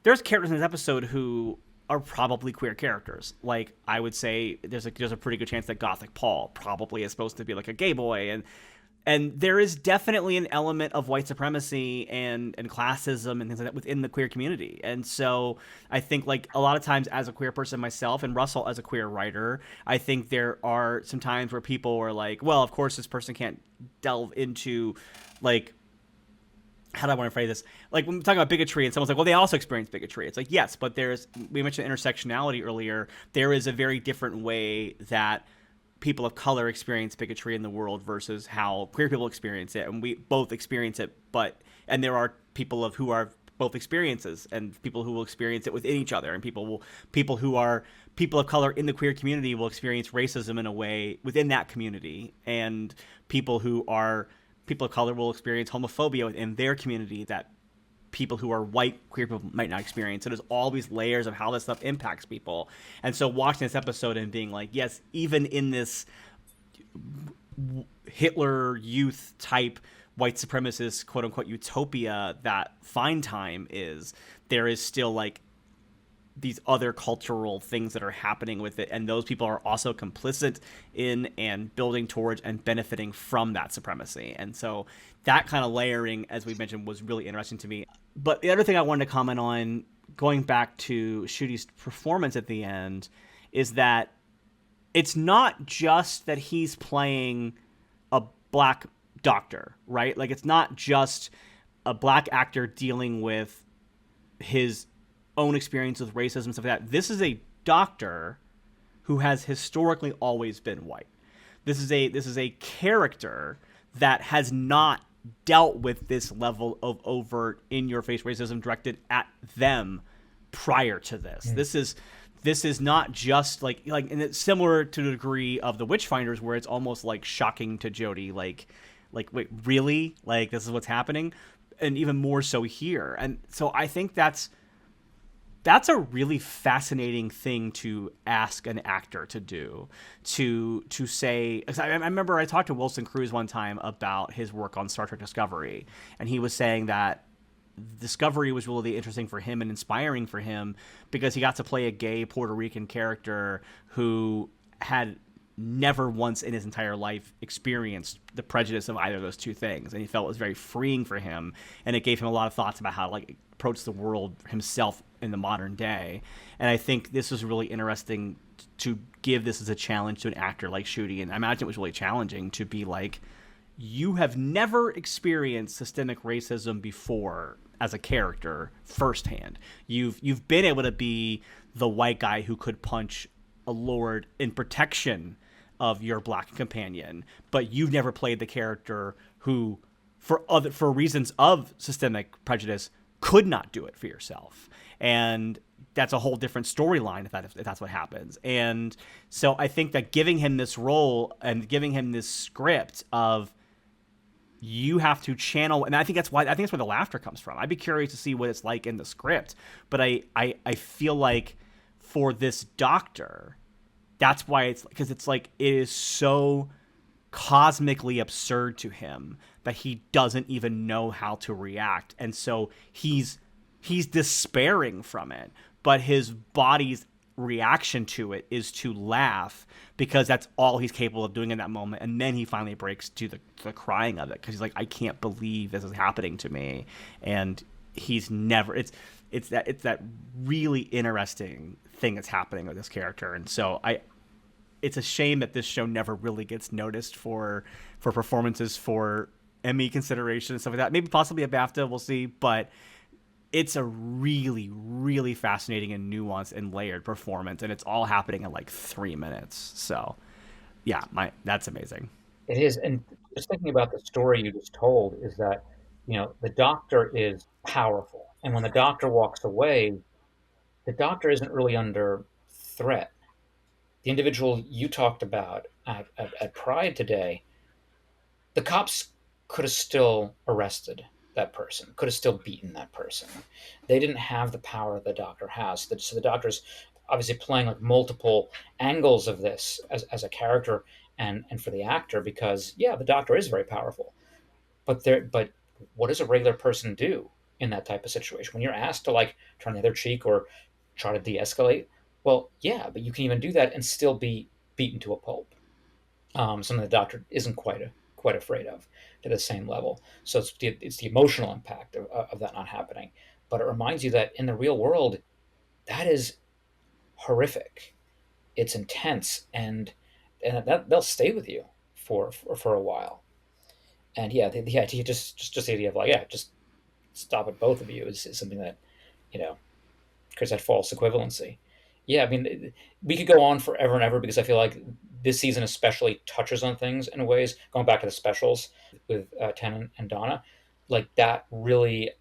there's characters in this episode who are probably queer characters. I would say there's a pretty good chance that Gothic Paul probably is supposed to be a gay boy, and there is definitely an element of white supremacy and classism and things like that within the queer community. And so I think a lot of times as a queer person myself, and Russell as a queer writer, I think there are some times where people are well, of course this person can't delve into how do I want to phrase this? When we talk about bigotry and someone's well, they also experience bigotry. It's yes, but we mentioned intersectionality earlier. There is a very different way that people of color experience bigotry in the world versus how queer people experience it, and we both experience it. And there are people who are both experiences, and people who will experience it within each other, and people who are people of color in the queer community will experience racism in a way within that community, and people who are people of color will experience homophobia within their community that people who are white queer people might not experience. So there's all these layers of how this stuff impacts people. And so watching this episode and being yes, even in this Hitler Youth type white supremacist quote unquote utopia that Fine Time is, there is still these other cultural things that are happening with it, and those people are also complicit in and building towards and benefiting from that supremacy. And so that kind of layering, as we mentioned, was really interesting to me. But the other thing I wanted to comment on, going back to Ncuti's performance at the end, is that it's not just that he's playing a black doctor, right? It's not just a black actor dealing with his own experience with racism and stuff like that. This is a doctor who has historically always been white. This is a character that has not dealt with this level of overt in-your-face racism directed at them prior to this. This is not just and it's similar to the degree of the Witchfinders, where it's almost shocking to Jodie, wait, really? This is what's happening? And even more so here. And so I think that's a really fascinating thing to ask an actor to do, to say. I remember I talked to Wilson Cruz one time about his work on Star Trek Discovery, and he was saying that Discovery was really interesting for him and inspiring for him because he got to play a gay Puerto Rican character who had never once in his entire life experienced the prejudice of either of those two things, and he felt it was very freeing for him, and it gave him a lot of thoughts about how to approach the world himself in the modern day. And I think this was really interesting to give this as a challenge to an actor like Ncuti, and I imagine it was really challenging to be you have never experienced systemic racism before, as a character firsthand. You've been able to be the white guy who could punch a lord in protection of your black companion, but you've never played the character who, for reasons of systemic prejudice, could not do it for yourself. And that's a whole different storyline if that's what happens. And so I think that giving him this role and giving him this script of, you have to channel, and I think that's where the laughter comes from. I'd be curious to see what it's like in the script, but I feel like for this doctor, that's why because it's like, it is so cosmically absurd to him that he doesn't even know how to react, and so he's despairing from it, but his body's reaction to it is to laugh because that's all he's capable of doing in that moment. And then he finally breaks to the crying of it because he's like, I can't believe this is happening to me. And he's never, it's that really interesting thing that's happening with this character. And so it's a shame that this show never really gets noticed for performances for Emmy consideration and stuff like that. Maybe possibly a BAFTA, we'll see, but it's a really, really fascinating and nuanced and layered performance, and it's all happening in like 3 minutes. So, yeah, that's amazing. It is, and just thinking about the story you just told is that, the doctor is powerful, and when the doctor walks away, the doctor isn't really under threat. The individual you talked about at Pride today, the cops could have still arrested that person, could have still beaten that person. They didn't have the power the doctor has. So the doctor's obviously playing like multiple angles of this as a character and for the actor, because the doctor is very powerful. But what does a regular person do in that type of situation? When you're asked to like turn the other cheek or try to de-escalate, well, yeah, but you can even do that and still be beaten to a pulp. Something the doctor isn't quite afraid of to the same level. So it's the emotional impact of that not happening. But it reminds you that in the real world, that is horrific. It's intense, and that they'll stay with you for a while. And the idea, just the idea of like, just stop it, both of you, is something that, creates that false equivalency. Yeah, I mean, we could go on forever and ever because I feel like this season especially touches on things in ways, going back to the specials with Tennant and Donna, like that really,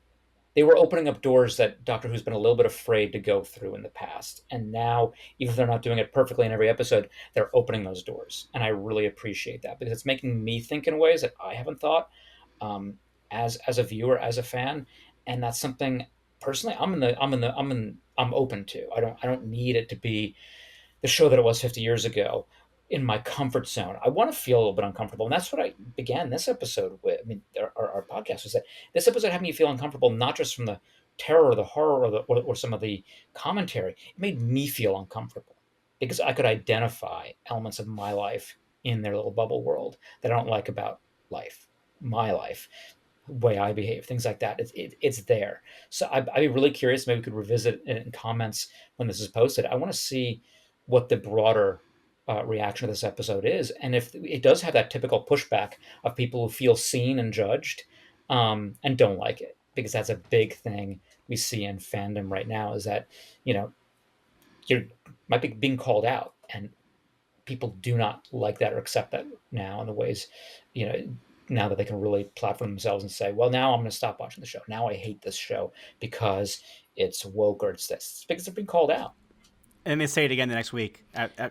they were opening up doors that Doctor Who's been a little bit afraid to go through in the past. And now, even if they're not doing it perfectly in every episode, they're opening those doors. And I really appreciate that because it's making me think in ways that I haven't thought as a viewer, as a fan. And that's something personally I'm open to. I don't need it to be the show that it was 50 years ago in my comfort zone. I want to feel a little bit uncomfortable. And that's what I began this episode with. I mean, our podcast was that this episode had me feel uncomfortable, not just from the terror or the horror or some of the commentary. It made me feel uncomfortable because I could identify elements of my life in their little bubble world that I don't like about life, my life, way I behave, things like that. It's there. So I'd be really curious. Maybe we could revisit it in comments when this is posted. I want to see what the broader reaction to this episode is, and if it does have that typical pushback of people who feel seen and judged and don't like it, because that's a big thing we see in fandom right now, is that you might be being called out, and people do not like that or accept that now in the ways now that they can really platform themselves and say, well, now I'm going to stop watching the show. Now I hate this show because it's woke or it's this. It's because they're being called out. And they say it again the next week.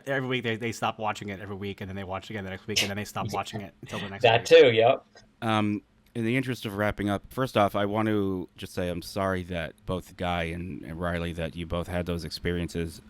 Every week they stop watching it every week, and then they watch it again the next week, and then they stop watching it until the next week. That too, yep. In the interest of wrapping up, first off, I want to just say I'm sorry that both Guy and Riley, that you both had those experiences.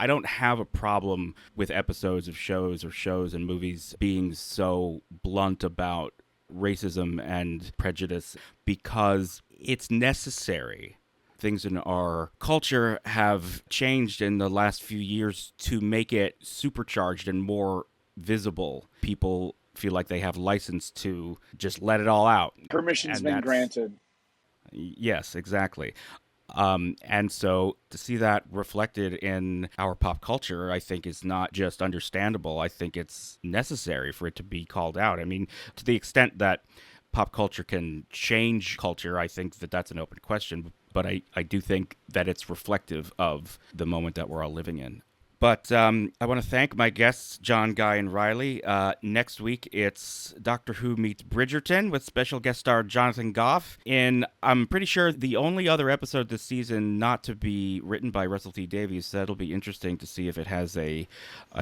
I don't have a problem with episodes of shows and movies being so blunt about racism and prejudice because it's necessary. Things in our culture have changed in the last few years to make it supercharged and more visible. People feel like they have license to just let it all out. Permission's been granted. Yes, exactly. And so to see that reflected in our pop culture, I think is not just understandable. I think it's necessary for it to be called out. I mean, to the extent that pop culture can change culture, I think that that's an open question. But I do think that it's reflective of the moment that we're all living in. But I want to thank my guests, John, Guy, and Riley. Next week, it's Doctor Who Meets Bridgerton with special guest star Jonathan Goff. And I'm pretty sure the only other episode this season not to be written by Russell T Davies. So that'll be interesting to see if it has a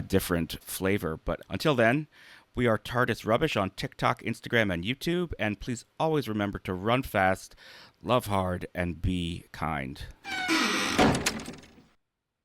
different flavor. But until then, we are TARDIS Rubbish on TikTok, Instagram, and YouTube. And please always remember to run fast, love hard, and be kind.